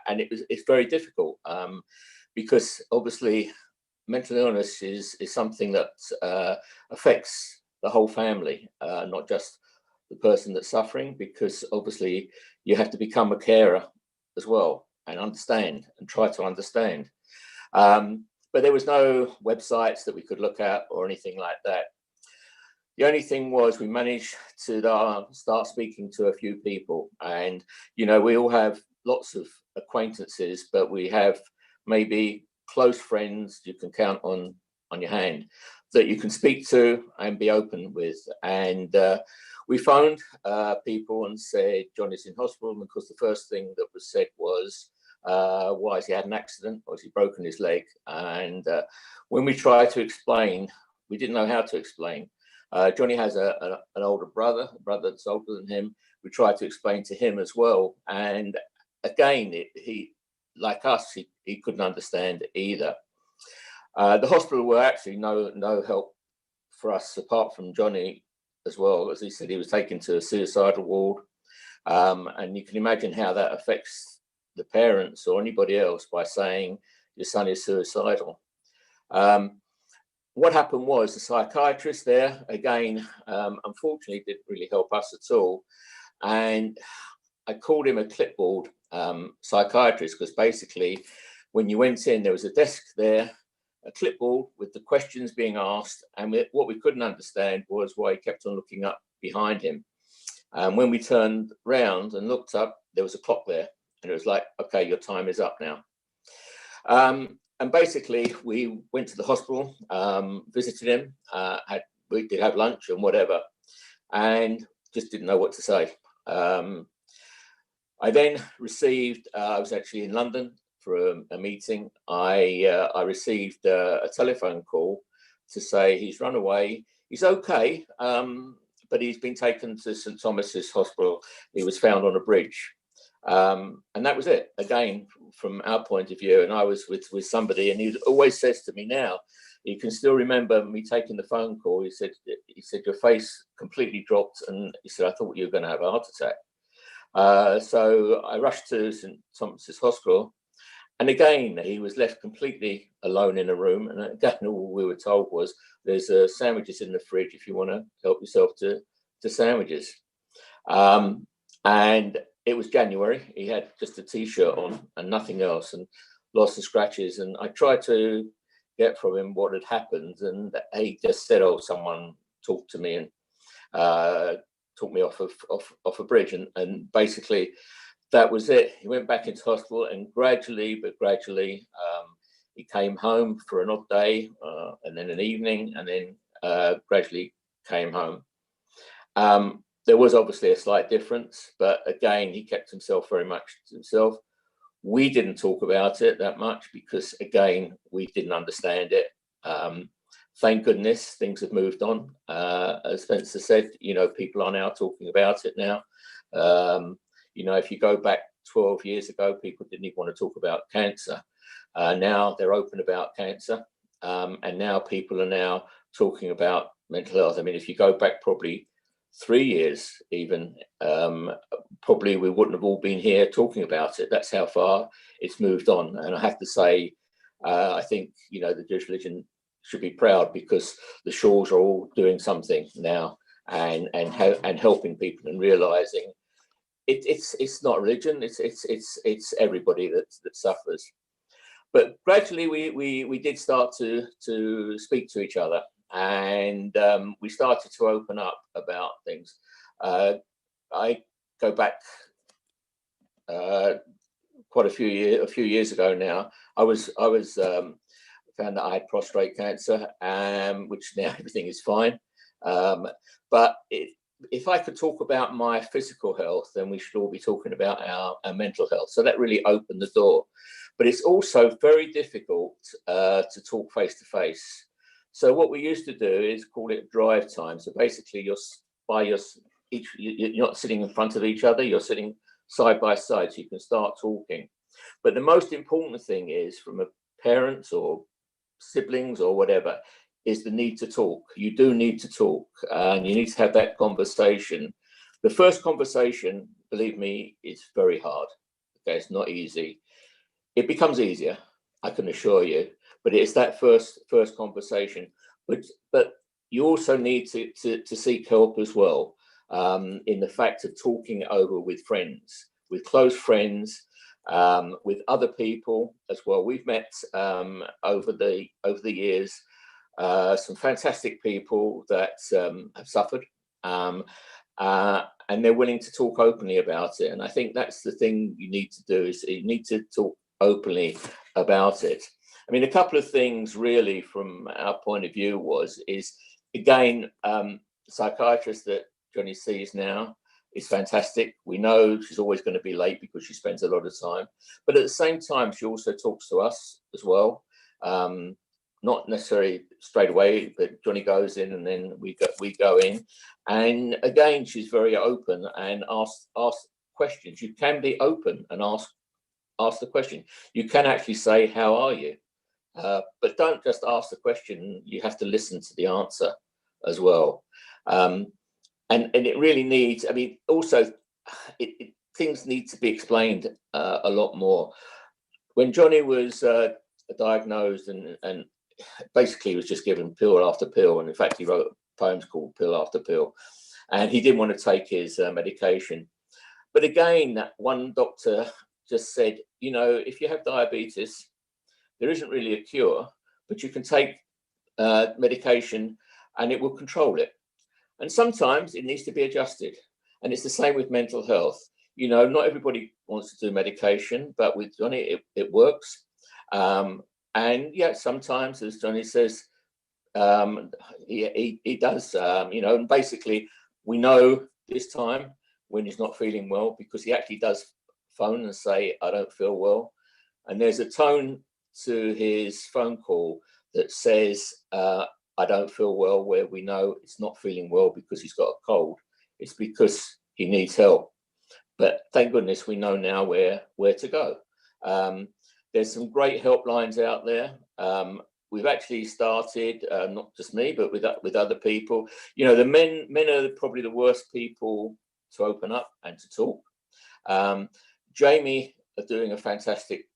it's very difficult because obviously mental illness is something that affects the whole family, not just the person that's suffering, because obviously you have to become a carer as well and understand and try to understand. But there was no websites that we could look at or anything like that. The only thing was we managed to start speaking to a few people, and we all have lots of acquaintances, but we have maybe close friends you can count on your hand that you can speak to and be open with. And we phoned people and said, Johnny's in hospital. And of course, the first thing that was said was, why has he had an accident? Or has he broken his leg? And when we tried to explain, we didn't know how to explain. Johnny has an older brother, a brother that's older than him. We tried to explain to him as well. And again, he, like us, he couldn't understand either. The hospital were actually no help for us apart from Johnny as well. As he said, he was taken to a suicidal ward. And you can imagine how that affects the parents or anybody else by saying your son is suicidal. What happened was the psychiatrist there, again, unfortunately didn't really help us at all. And I called him a clipboard psychiatrist, because basically when you went in, there was a desk there, a clipboard with the questions being asked. And what we couldn't understand was why he kept on looking up behind him. And when we turned round and looked up, there was a clock there. And it was like, okay, your time is up now. And basically, we went to the hospital, visited him, we did have lunch and whatever, and just didn't know what to say. I then received, I was actually in London for a meeting. I received a telephone call to say he's run away. He's okay, but he's been taken to St. Thomas's Hospital. He was found on a bridge. And that was it, again, from our point of view. And I was with somebody, and he always says to me now, he can still remember me taking the phone call. He said, your face completely dropped. And he said, I thought you were going to have a heart attack. So I rushed to St. Thomas's Hospital. And again, he was left completely alone in a room. And again, all we were told was, there's sandwiches in the fridge if you want to help yourself to sandwiches. And it was January. He had just a T-shirt on and nothing else, and lots of scratches. And I tried to get from him what had happened, and he just said, "Oh, someone talked to me and took me off a bridge." And basically, that was it. He went back into hospital, and gradually, he came home for an odd day, and then an evening, and then gradually came home. There was obviously a slight difference, but again, he kept himself very much to himself. We didn't talk about it that much because, again, we didn't understand it. Thank goodness things have moved on. As Spencer said, people are now talking about it now. If you go back 12 years ago, people didn't even want to talk about cancer. Now they're open about cancer. And now people are now talking about mental health. I mean, if you go back probably 3 years even, probably we wouldn't have all been here talking about it. That's how far it's moved on. And I have to say, I think, the Jewish religion should be proud, because the Shaws are all doing something now and helping people and realizing it's not religion, it's everybody that suffers. But gradually we did start to speak to each other. And we started to open up about things. I go back quite a few years ago now. I was found that I had prostate cancer, which now everything is fine. But if I could talk about my physical health, then we should all be talking about our mental health. So that really opened the door. But it's also very difficult to talk face to face. So what we used to do is call it drive time. So basically, you're not sitting in front of each other. You're sitting side by side, so you can start talking. But the most important thing is, from a parents or siblings or whatever, is the need to talk. You do need to talk, and you need to have that conversation. The first conversation, believe me, is very hard. Okay, it's not easy. It becomes easier, I can assure you. But it's that first conversation. But you also need to seek help as well, in the fact of talking it over with friends, with close friends, with other people as well. We've met over the years some fantastic people that have suffered, and they're willing to talk openly about it. And I think that's the thing you need to do, is you need to talk openly about it. I mean, a couple of things really from our point of view is again, psychiatrist that Jonny sees now is fantastic. We know she's always going to be late because she spends a lot of time, but at the same time, she also talks to us as well. Not necessarily straight away, but Jonny goes in and then we go in. And again, she's very open and ask questions. You can be open and ask the question. You can actually say, how are you? But don't just ask the question. You have to listen to the answer as well. And it really needs, I mean, also things need to be explained a lot more. When Jonny was diagnosed and basically was just given pill after pill, and in fact he wrote poems called Pill After Pill, and he didn't want to take his medication. But again, that one doctor just said, you know, if you have diabetes, there isn't really a cure, but you can take medication and it will control it. And sometimes it needs to be adjusted. And it's the same with mental health. You know, not everybody wants to do medication, but with Jonny, it works. And yeah, sometimes, as Jonny says, he does, you know, and basically we know this time when he's not feeling well, because he actually does phone and say, I don't feel well. And there's a tone to his phone call that says, I don't feel well, where we know it's not feeling well because he's got a cold. It's because he needs help. But thank goodness we know now where to go. There's some great helplines out there. We've actually started, not just me, but with other people. You know, the men are probably the worst people to open up and to talk. Jamie are doing a fantastic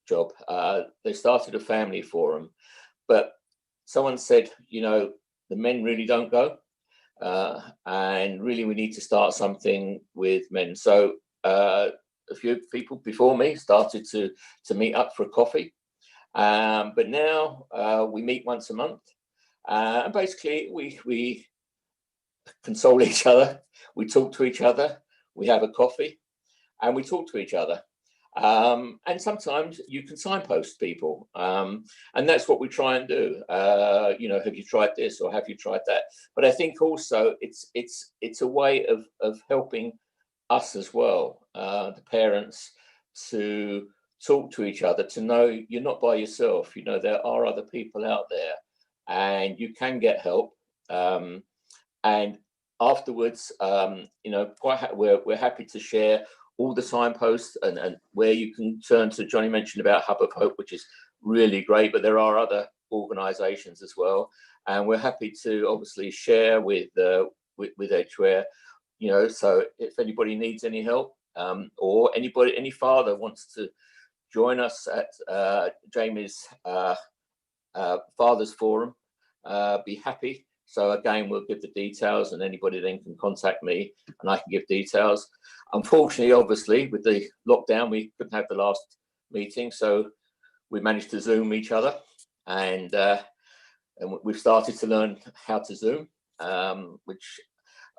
job. They started a family forum, but someone said, you know, the men really don't go, and really we need to start something with men. So a few people before me started to meet up for a coffee, but now we meet once a month, and basically we console each other, we talk to each other, we have a coffee, and we talk to each other. And sometimes you can signpost people, and that's what we try and do. You know, have you tried this or have you tried that? But I think also it's a way of helping us as well, the parents, to talk to each other, to know you're not by yourself. You know, there are other people out there, and you can get help. And afterwards, you know, we're happy to share all the signposts and where you can turn to. Jonny mentioned about Hub of Hope, which is really great, but there are other organisations as well, and we're happy to obviously share with Edgeware. You know, so if anybody needs any help, or any father wants to join us at Jamie's Fathers Forum, be happy. So again, we'll give the details, and anybody then can contact me and I can give details. Unfortunately, obviously, with the lockdown, we couldn't have the last meeting, so we managed to Zoom each other, and we've started to learn how to Zoom, which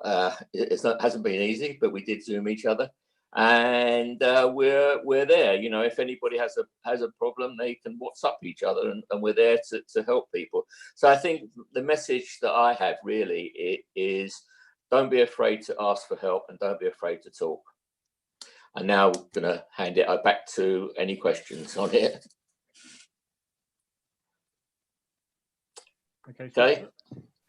hasn't been easy, but we did Zoom each other, and we're there. You know, if anybody has a problem, they can WhatsApp each other, and we're there to help people. So I think the message that I have really is, don't be afraid to ask for help, and don't be afraid to talk. And now we're going to hand it back to any questions on it. Okay.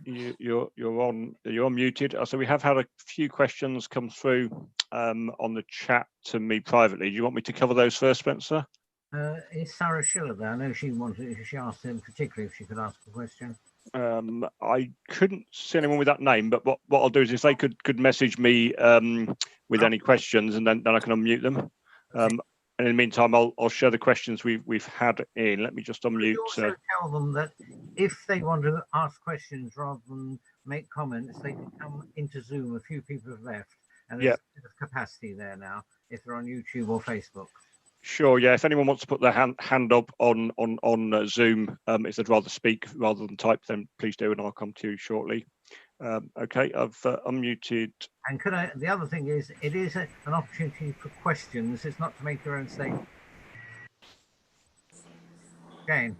You're muted. So we have had a few questions come through on the chat to me privately. Do you want me to cover those first, Spencer? Is Sarah Schiller there? I know she asked him particularly if she could ask a question. I couldn't see anyone with that name, but what I'll do is if they could message me with any questions, and then I can unmute them. And in the meantime, I'll share the questions we've had in. Let me just unmute. Also tell them that if they want to ask questions rather than make comments, they can come into Zoom. A few people have left, and there's a bit of capacity there now if they're on YouTube or Facebook. Sure, yeah. If anyone wants to put their hand up on Zoom, if they'd rather speak rather than type, then please do, and I'll come to you shortly. Okay, I've unmuted. And the other thing is, it is an opportunity for questions. It's not to make your own statement. Jane.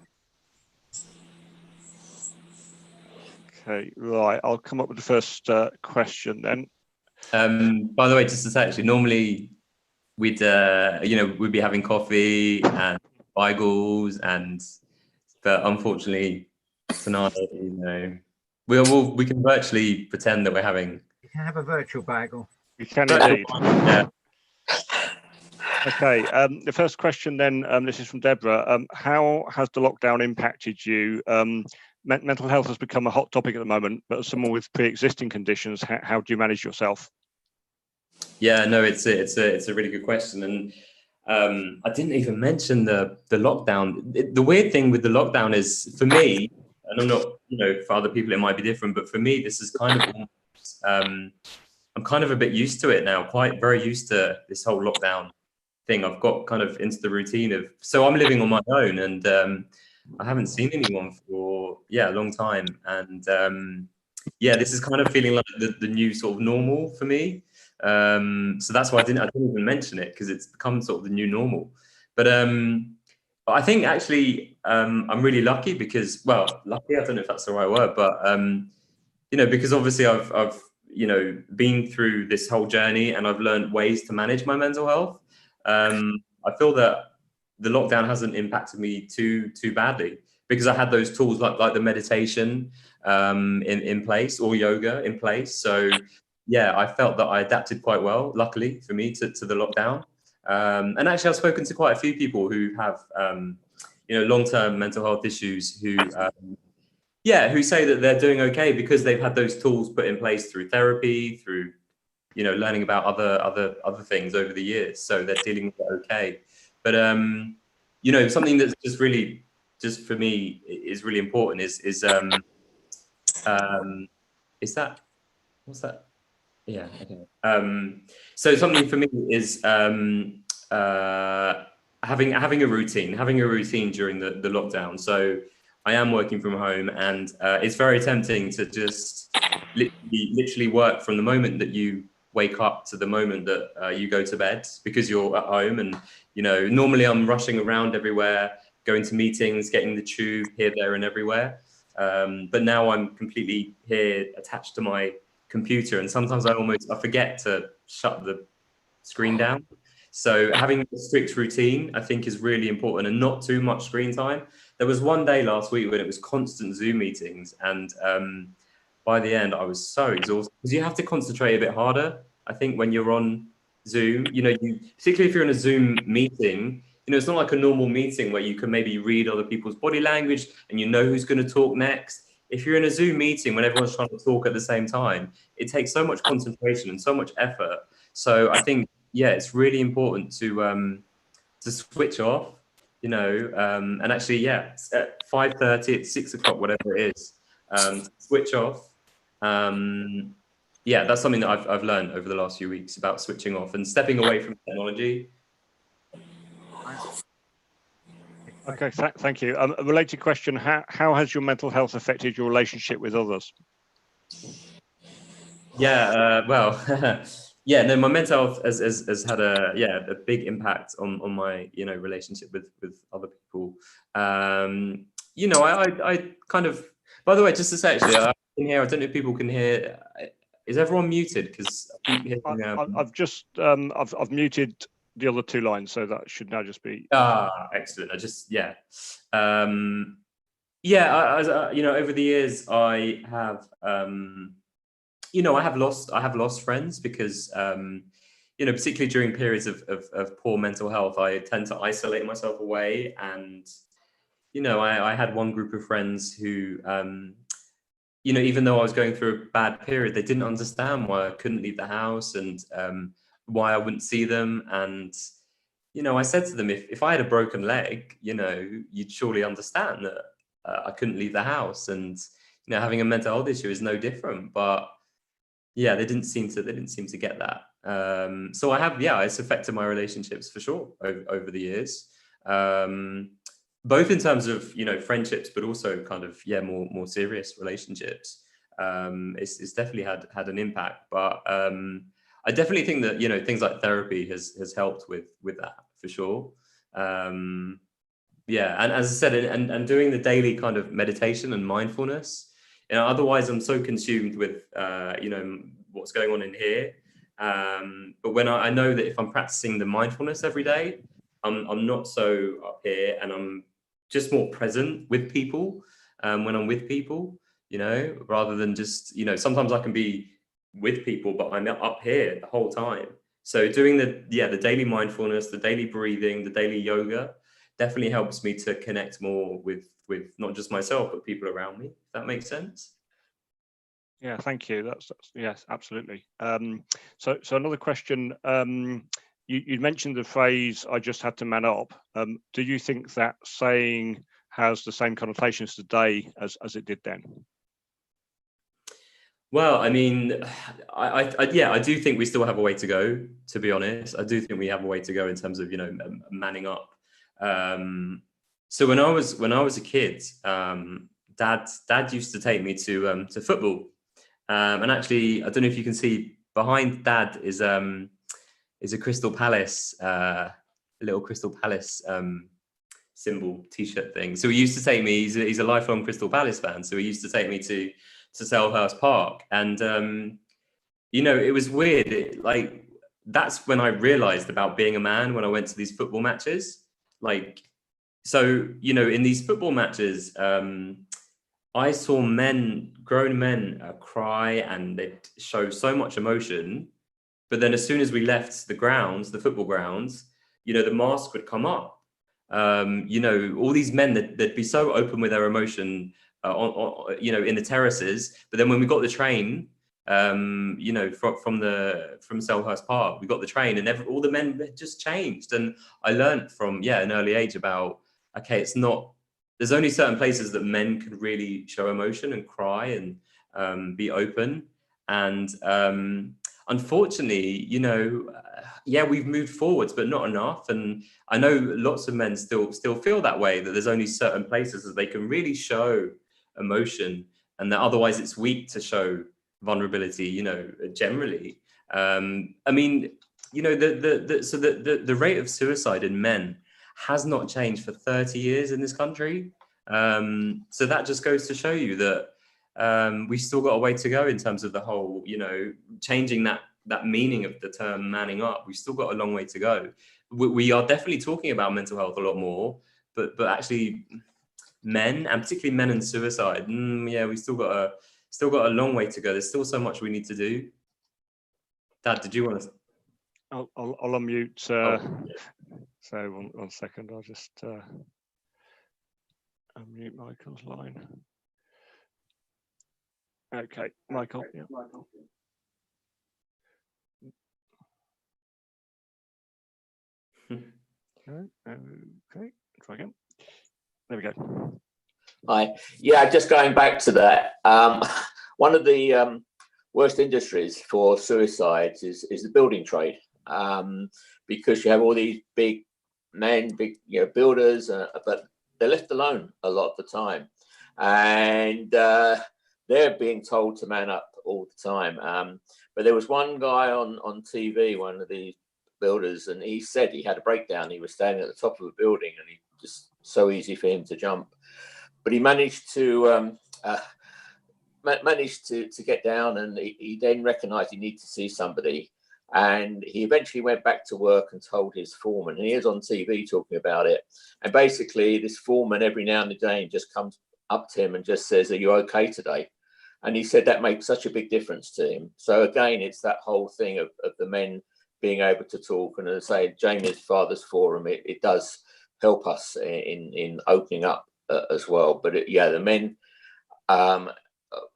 Okay, right. I'll come up with the first question then. By the way, just to say, actually, normally we'd we'd be having coffee and bagels, but unfortunately tonight, we can virtually pretend that we're having. You can have a virtual bagel. You can Virtual indeed. one, yeah. Okay, the first question then, this is from Deborah. How has the lockdown impacted you? Mental health has become a hot topic at the moment, but as someone with pre-existing conditions, how do you manage yourself? Yeah, no, it's a really good question, and I didn't even mention the lockdown. The weird thing with the lockdown is, for me, and I'm not, for other people it might be different, but for me, this is kind of I'm kind of a bit used to it now, quite very used to this whole lockdown thing. I've got kind of into the routine of, so I'm living on my own, and I haven't seen anyone for a long time, and this is kind of feeling like the new sort of normal for me. So that's why I didn't even mention it, because it's become sort of the new normal. But I think actually I'm really lucky because, well, lucky, I don't know if that's the right word, but because obviously I've been through this whole journey and I've learned ways to manage my mental health. I feel that the lockdown hasn't impacted me too badly, because I had those tools like the meditation in place, or yoga in place. So yeah, I felt that I adapted quite well, luckily for me, to the lockdown. And actually, I've spoken to quite a few people who have long-term mental health issues who say that they're doing okay because they've had those tools put in place through therapy, through learning about other things over the years. So they're dealing with it okay. But something that's just for me is really important is that, what's that? Yeah. Okay. So something for me is having a routine during the lockdown. So I am working from home, and it's very tempting to just literally work from the moment that you wake up to the moment that you go to bed, because you're at home. And normally I'm rushing around everywhere, going to meetings, getting the tube here, there, and everywhere. But now I'm completely here, attached to my computer, and sometimes I forget to shut the screen down. So having a strict routine, I think, is really important, and not too much screen time. There was one day last week when it was constant Zoom meetings, and by the end I was so exhausted, because you have to concentrate a bit harder, I think, when you're on Zoom. Particularly if you're in a Zoom meeting, it's not like a normal meeting where you can maybe read other people's body language and who's going to talk next. If you're in a Zoom meeting when everyone's trying to talk at the same time, it takes so much concentration and so much effort. So I think, it's really important to switch off, and actually, at 5:30, at 6 o'clock, whatever it is, switch off. That's something that I've learned over the last few weeks, about switching off and stepping away from technology. Okay, thank you. A related question: how has your mental health affected your relationship with others? My mental health has had a big impact on my relationship with other people. I kind of, by the way, just to say, actually, I can hear, I don't know if people can hear. Is everyone muted? Because I keep hearing. I've just I've muted the other two lines, so that should now just be. Excellent. Over the years, I have I have lost friends, because particularly during periods of poor mental health, I tend to isolate myself away. And I had one group of friends who even though I was going through a bad period, they didn't understand why I couldn't leave the house, and why I wouldn't see them. And I said to them, if I had a broken leg, you'd surely understand that I couldn't leave the house, and having a mental health issue is no different. But they didn't seem to get that. So I have, it's affected my relationships for sure over the years, both in terms of friendships, but also kind of more serious relationships. It's definitely had an impact. But I definitely think that things like therapy has helped with that, for sure. Yeah, and as I said, and doing the daily kind of meditation and mindfulness. Otherwise I'm so consumed with what's going on in here. But when I know that if I'm practicing the mindfulness every day, I'm not so up here, and I'm just more present with people when I'm with people, rather than just, sometimes I can be with people, but I'm up here the whole time. So doing the daily mindfulness, the daily breathing, the daily yoga definitely helps me to connect more with not just myself, but people around me. If that makes sense. Yeah, thank you. That's yes, absolutely. So another question. You mentioned the phrase "I just had to man up." Do you think that saying has the same connotations today as it did then? Well, I mean, I do think we still have a way to go. To be honest, I do think we have a way to go in terms of manning up. So when I was a kid, Dad used to take me to football, and actually, I don't know if you can see behind Dad is a Crystal Palace, a little Crystal Palace symbol T-shirt thing. So he used to take me. He's a lifelong Crystal Palace fan. So he used to take me to Selhurst Park, and it was weird. That's when I realized about being a man, when I went to these football matches. In these football matches, I saw grown men cry, and they'd show so much emotion. But then as soon as we left the football grounds, the mask would come up. All these men that'd be so open with their emotion in the terraces. But then when we got the train, from Selhurst Park, we got the train, and all the men had just changed. And I learned from an early age about, okay, there's only certain places that men can really show emotion and cry and be open. And unfortunately, we've moved forwards, but not enough. And I know lots of men still feel that way, that there's only certain places that they can really show emotion, and that otherwise it's weak to show vulnerability, generally. I mean, the rate of suicide in men has not changed for 30 years in this country. So that just goes to show you that we still got a way to go in terms of the whole, changing that meaning of the term manning up. We've still got a long way to go. We are definitely talking about mental health a lot more, but actually men, and particularly men and suicide, we still got a long way to go. There's still so much we need to do. Dad, did you want to? I'll unmute. So one second, I'll just unmute Michael's line. Okay, Michael. Yeah. Okay, try again. There we go. Hi. Yeah, just going back to that. One of the worst industries for suicides is the building trade, because you have all these big men, builders, but they're left alone a lot of the time, and they're being told to man up all the time. But there was one guy on TV, one of the builders, and he said he had a breakdown. He was standing at the top of a building, and he just so easy for him to jump, but he managed to get down, and he then recognized he needed to see somebody, and he eventually went back to work and told his foreman, and he is on TV talking about it. And basically this foreman every now and again just comes up to him and just says, "Are you okay today?" And he said that makes such a big difference to him. So again, it's that whole thing of the men being able to talk. And as I say, Jamie's Father's Forum, it does help us in opening up as well. But the men, I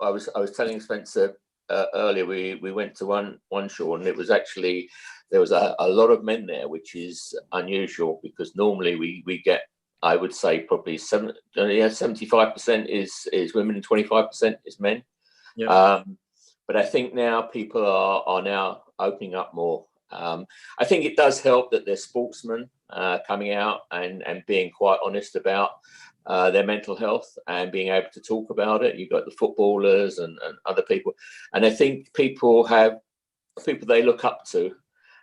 was telling Spencer earlier, we went to one shore, and it was actually, there was a lot of men there, which is unusual, because normally we get, I would say probably 75% is women and 25% is men. Yeah. But I think now people are now opening up more. I think it does help that there's sportsmen coming out and being quite honest about their mental health and being able to talk about it. You've got the footballers and other people, and I think people have people they look up to,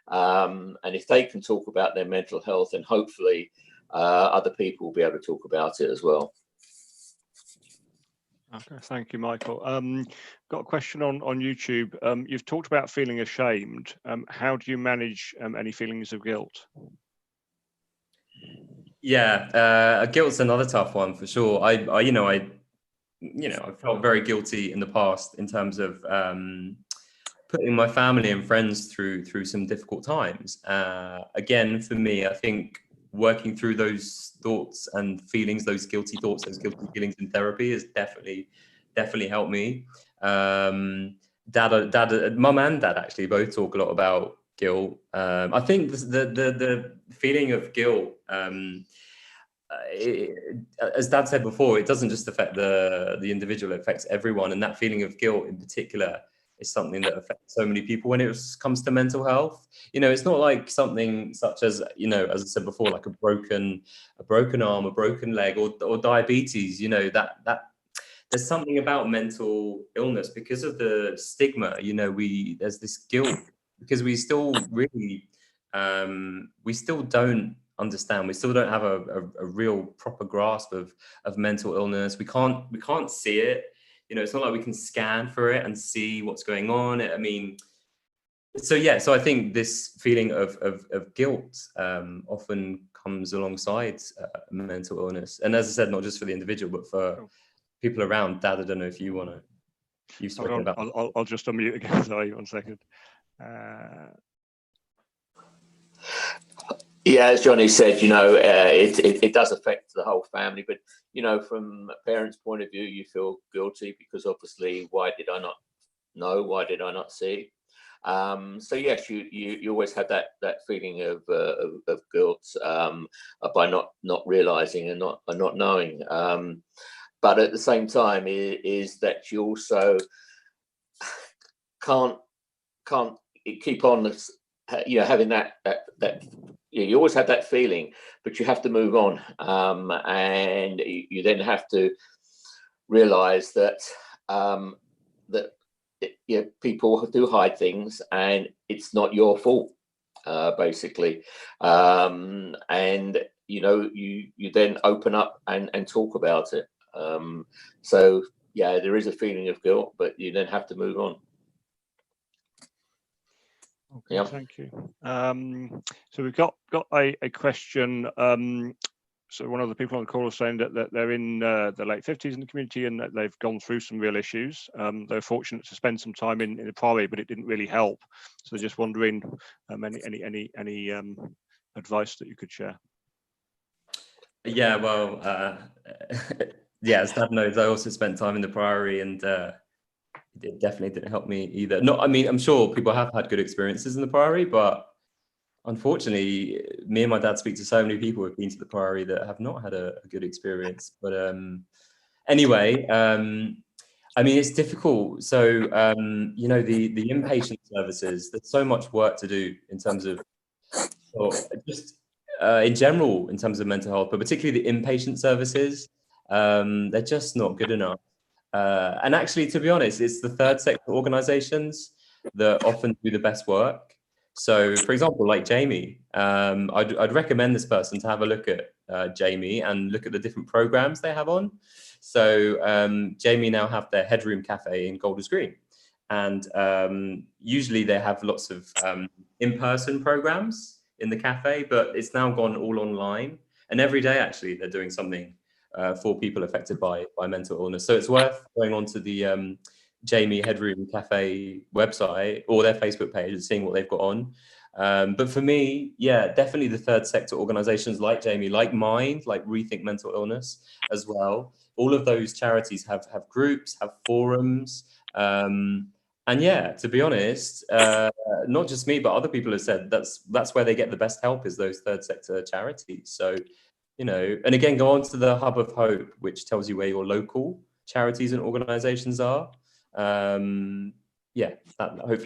and if they can talk about their mental health, and hopefully other people will be able to talk about it as well. Okay, thank you, Michael. Got a question on YouTube. You've talked about feeling ashamed. How do you manage any feelings of guilt? Yeah, guilt's another tough one for sure. I felt very guilty in the past in terms of putting my family and friends through some difficult times. Again, for me, I think working through those thoughts and feelings, those guilty thoughts, those guilty feelings in therapy has definitely helped me. Mum and dad actually both talk a lot about guilt. I think the feeling of guilt, as Dad said before, it doesn't just affect the individual, it affects everyone. And that feeling of guilt in particular is something that affects so many people when it comes to mental health. It's not like something such as, as I said before, like a broken arm, a broken leg, or diabetes. That there's something about mental illness because of the stigma. There's this guilt because we still really we still don't understand. We still don't have a real proper grasp of mental illness. We can't see it. It's not like we can scan for it and see what's going on. So I think this feeling of guilt often comes alongside mental illness. And as I said, not just for the individual, but for people around. Dad, I don't know if you want to. You've spoken about. I'll just unmute again. Sorry, 1 second. Yeah, as Jonny said, it does affect the whole family. But from a parent's point of view, you feel guilty because obviously, why did I not know? Why did I not see? So yes, you always have that feeling of guilt by not realizing and not knowing. But at the same time, is that you also can't keep on, having that. You always have that feeling, but you have to move on, and you then have to realize that people do hide things, and it's not your fault, basically. And you then open up and talk about it. So yeah, there is a feeling of guilt, but you then have to move on. Okay, yeah. Thank you. So we've got a question. So one of the people on the call is saying that they're in their late 50s in the community and that they've gone through some real issues. They're fortunate to spend some time in the Priory, but it didn't really help. So they're just wondering any advice that you could share. Yeah, well, as Dad knows, I also spent time in the Priory, and it definitely didn't help me either. I'm sure people have had good experiences in the Priory, but unfortunately, me and my dad speak to so many people who've been to the Priory that have not had a good experience. But anyway, it's difficult. So, the inpatient services, there's so much work to do in terms of, in general, in terms of mental health, but particularly the inpatient services, they're just not good enough. And actually, to be honest, it's the third sector organizations that often do the best work. So, for example, like Jamie, I'd recommend this person to have a look at Jamie and look at the different programs they have on. So Jamie now have their Headroom Cafe in Golders Green. And usually they have lots of in-person programs in the cafe, but it's now gone all online. And every day, actually, they're doing something for people affected by mental illness. So it's worth going on to the Jamie Headroom Cafe website or their Facebook page and seeing what they've got on. But for me, definitely the third sector organizations like Jamie, like Mind, like Rethink Mental Illness as well. All of those charities have groups, have forums. And to be honest, not just me, but other people have said that's where they get the best help, is those third sector charities. So, and again, go on to the Hub of Hope, which tells you where your local charities and organizations are. Hopefully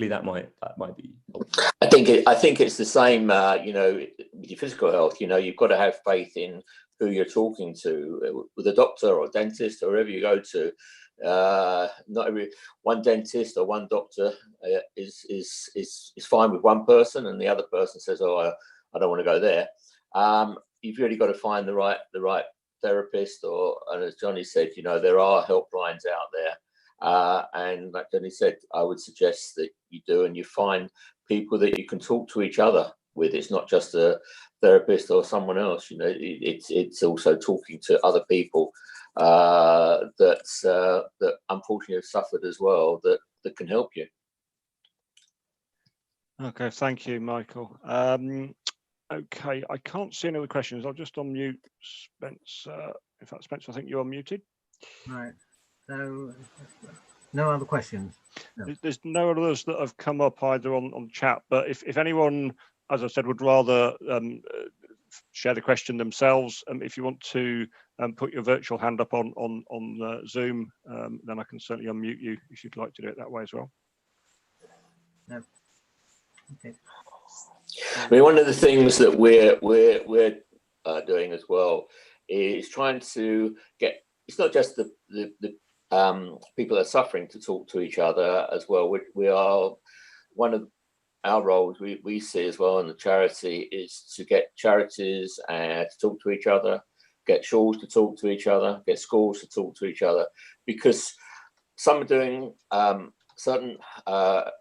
that might be helpful. I think it's the same, with your physical health. You've got to have faith in who you're talking to, with a doctor or a dentist or wherever you go to. Not every one dentist or one doctor is fine with one person, and the other person says, "Oh, I don't want to go there." you've really got to find the right therapist, and as Jonny said, you know, there are helplines out there. And like Jonny said, I would suggest that you do, and you find people that you can talk to each other with. It's not just a therapist or someone else, you know, it's also talking to other people that unfortunately have suffered as well, that can help you. Okay, thank you, Michael. Okay, I can't see any other questions. I'll just unmute Spencer. In fact, Spencer, I think you're muted. Right. So no other questions? No. There's no others that have come up either on chat, but if anyone, as I said, would rather share the question themselves, if you want to put your virtual hand up on Zoom, then I can certainly unmute you if you'd like to do it that way as well. No. Okay. I mean, one of the things that we're doing as well is trying to get, it's not just the people that are suffering to talk to each other as well. We are, one of our roles we see as well in the charity is to get charities to talk to each other, get schools to talk to each other, get schools to talk to each other, because some are doing certain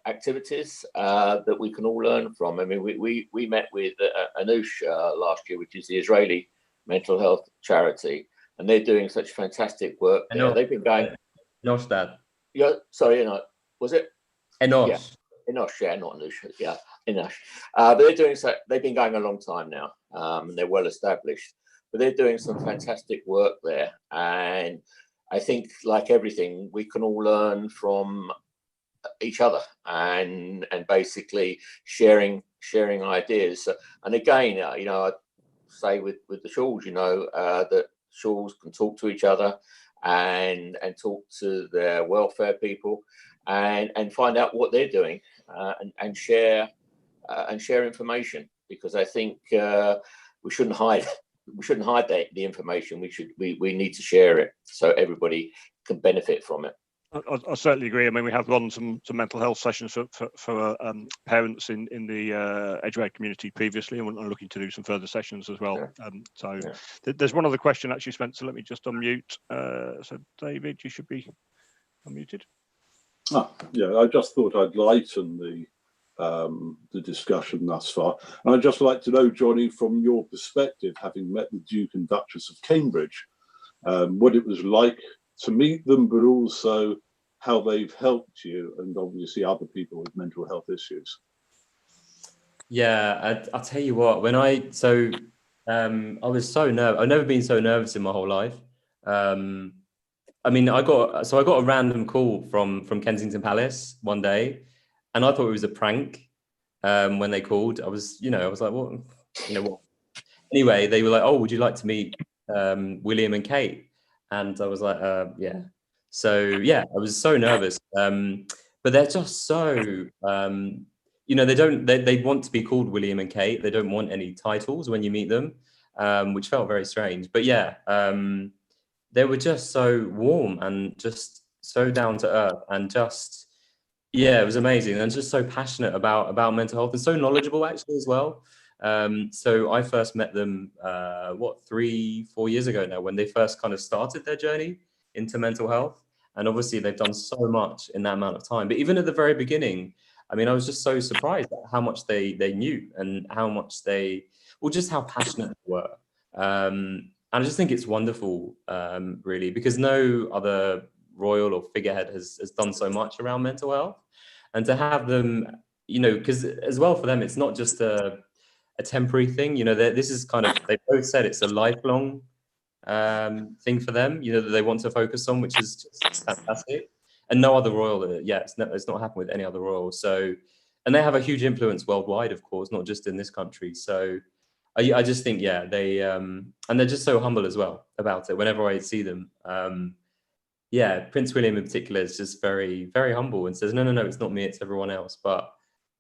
activities that we can all learn from. I mean, we met with EUS last year, which is the Israeli mental health charity, and they're doing such fantastic work there. They've been going. EUS, Dad. Yeah, sorry, you know, was it? EUS. Yeah. EUS, yeah, not EUS, yeah, EUS. But they're doing so. They've been going a long time now, and they're well established. But they're doing some fantastic work there, and I think, like everything, we can all learn from each other, and basically sharing ideas. And again, you know, I say with the schools, you know, that schools can talk to each other and talk to their welfare people, and find out what they're doing, and share information, because I think we shouldn't hide the information. We need to share it so everybody can benefit from it. I certainly agree. I mean, we have run some mental health sessions for parents in the Edgware community previously, and we're looking to do some further sessions as well. Yeah. There's one other question actually, Spencer. Let me just unmute. So David, you should be unmuted. Yeah, I just thought I'd lighten the discussion thus far, and I'd just like to know, Jonny, from your perspective, having met the Duke and Duchess of Cambridge, what it was like to meet them, but also how they've helped you, and obviously other people with mental health issues. Yeah, I'll tell you what. When I was so nervous. I've never been so nervous in my whole life. I mean, I got a random call from Kensington Palace one day, and I thought it was a prank. When they called, I was like, what? You know what? Anyway, they were like, oh, would you like to meet William and Kate? And I was like, yeah. So yeah, I was so nervous. But they're just so, you know, they want to be called William and Kate. They don't want any titles when you meet them, which felt very strange. But yeah, they were just so warm and just so down to earth, and just, yeah, it was amazing, and just so passionate about mental health, and so knowledgeable actually as well. So I first met them 3-4 years ago now, when they first kind of started their journey into mental health, and obviously they've done so much in that amount of time. But even at the very beginning, I mean, I was just so surprised at how much they knew, and how much just how passionate they were. And I just think it's wonderful, really, because no other royal or figurehead has done so much around mental health, and to have them, you know, because as well for them, it's not just a temporary thing. You know, this is kind of, they both said it's a lifelong thing for them, you know, that they want to focus on, which is just fantastic. And no other royal, it's not happened with any other royal. So, and they have a huge influence worldwide, of course, not just in this country. So I just think, yeah, they and they're just so humble as well about it. Whenever I see them, yeah, Prince William in particular is just very, very humble, and says, no, it's not me, it's everyone else. But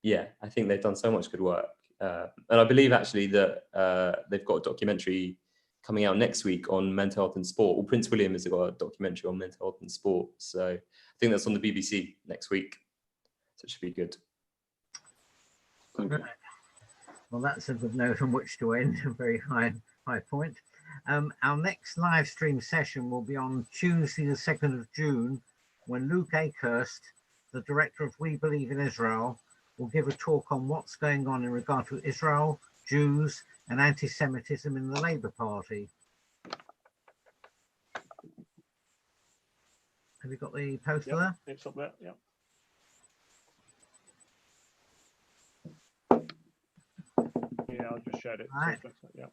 yeah, I think they've done so much good work. And I believe actually that they've got a documentary coming out next week on mental health and sport. Well, Prince William has got a documentary on mental health and sport. So I think that's on the BBC next week. So it should be good. Thank you. Well, that's a good note on which to end. Very high High Point. Our next live stream session will be on Tuesday, the 2nd of June, when Luke Akehurst, the director of We Believe in Israel, will give a talk on what's going on in regard to Israel, Jews, and anti-Semitism in the Labour Party. Have you got the poster there? It's up there, yeah. Yeah, I'll just share it. Right. Yeah.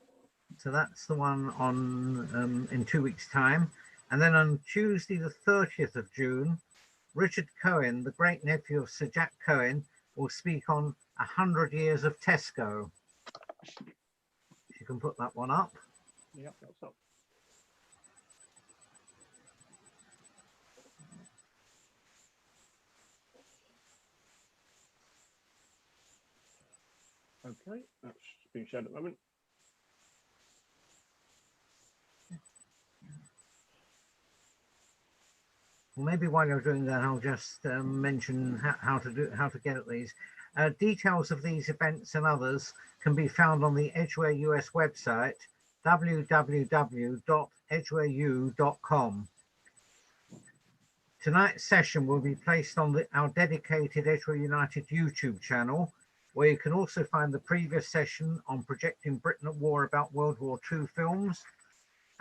So that's the one on in 2 weeks' time. And then on Tuesday, the 30th of June, Richard Cohen, the great nephew of Sir Jack Cohen, will speak on 100 years of Tesco. If you can put that one up. Yeah, that's up. Okay, that's being shared at the moment. Well, maybe while you're doing that, I'll just mention how to get at these. Details of these events and others can be found on the Edgware US website, www.edgwareu.com. Tonight's session will be placed on our dedicated Edgware United YouTube channel, where you can also find the previous session on Projecting Britain at War about World War II films,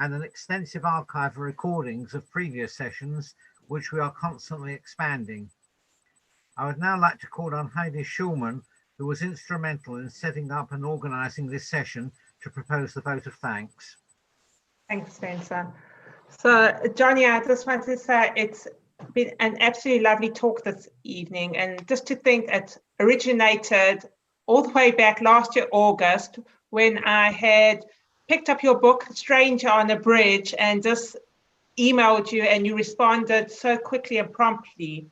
and an extensive archive of recordings of previous sessions, which we are constantly expanding. I would now like to call on Heidi Schulman, who was instrumental in setting up and organising this session, to propose the vote of thanks. Thanks, Spencer. So, Johnny, I just want to say it's been an absolutely lovely talk this evening, and just to think it originated all the way back last year, August, when I had picked up your book, Stranger on a Bridge, and just emailed you, and you responded so quickly and promptly.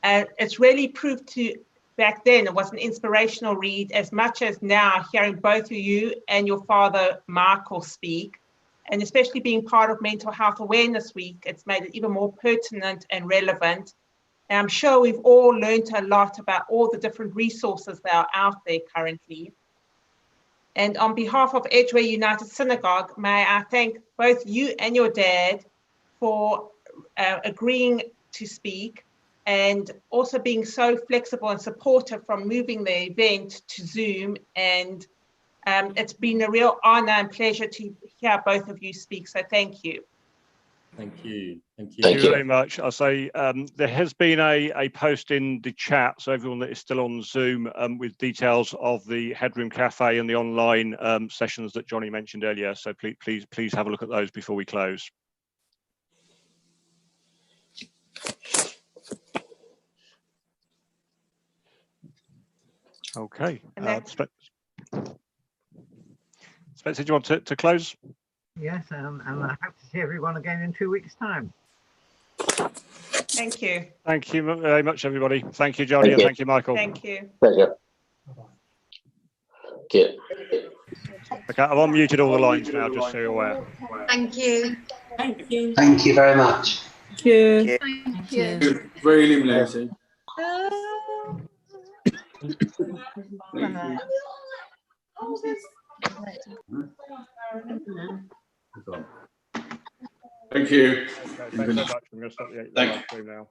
And it's really proved to, back then, it was an inspirational read as much as now, hearing both of you and your father, Michael, speak, and especially being part of Mental Health Awareness Week, it's made it even more pertinent and relevant. And I'm sure we've all learned a lot about all the different resources that are out there currently. And on behalf of Edgware United Synagogue, may I thank both you and your dad for agreeing to speak, and also being so flexible and supportive from moving the event to Zoom. And it's been a real honor and pleasure to hear both of you speak. So thank you. Thank you. Thank you. Thank you very much. I'll say there has been a post in the chat, so everyone that is still on Zoom, with details of the Headroom Cafe and the online sessions that Johnny mentioned earlier. So please have a look at those before we close. Okay. Spencer, do you want to close? Yes, and I hope to see everyone again in 2 weeks' time. Thank you. Thank you very much, everybody. Thank you, Johnny, and thank you, Michael. Thank you. Pleasure. Okay. Okay, I've unmuted all the lines now, just so you're aware. Thank you. Thank you. Thank you very much. Thank you. Thank you. Very illuminating. Thank you. Okay, thanks very much. I'm going to stop the live stream now.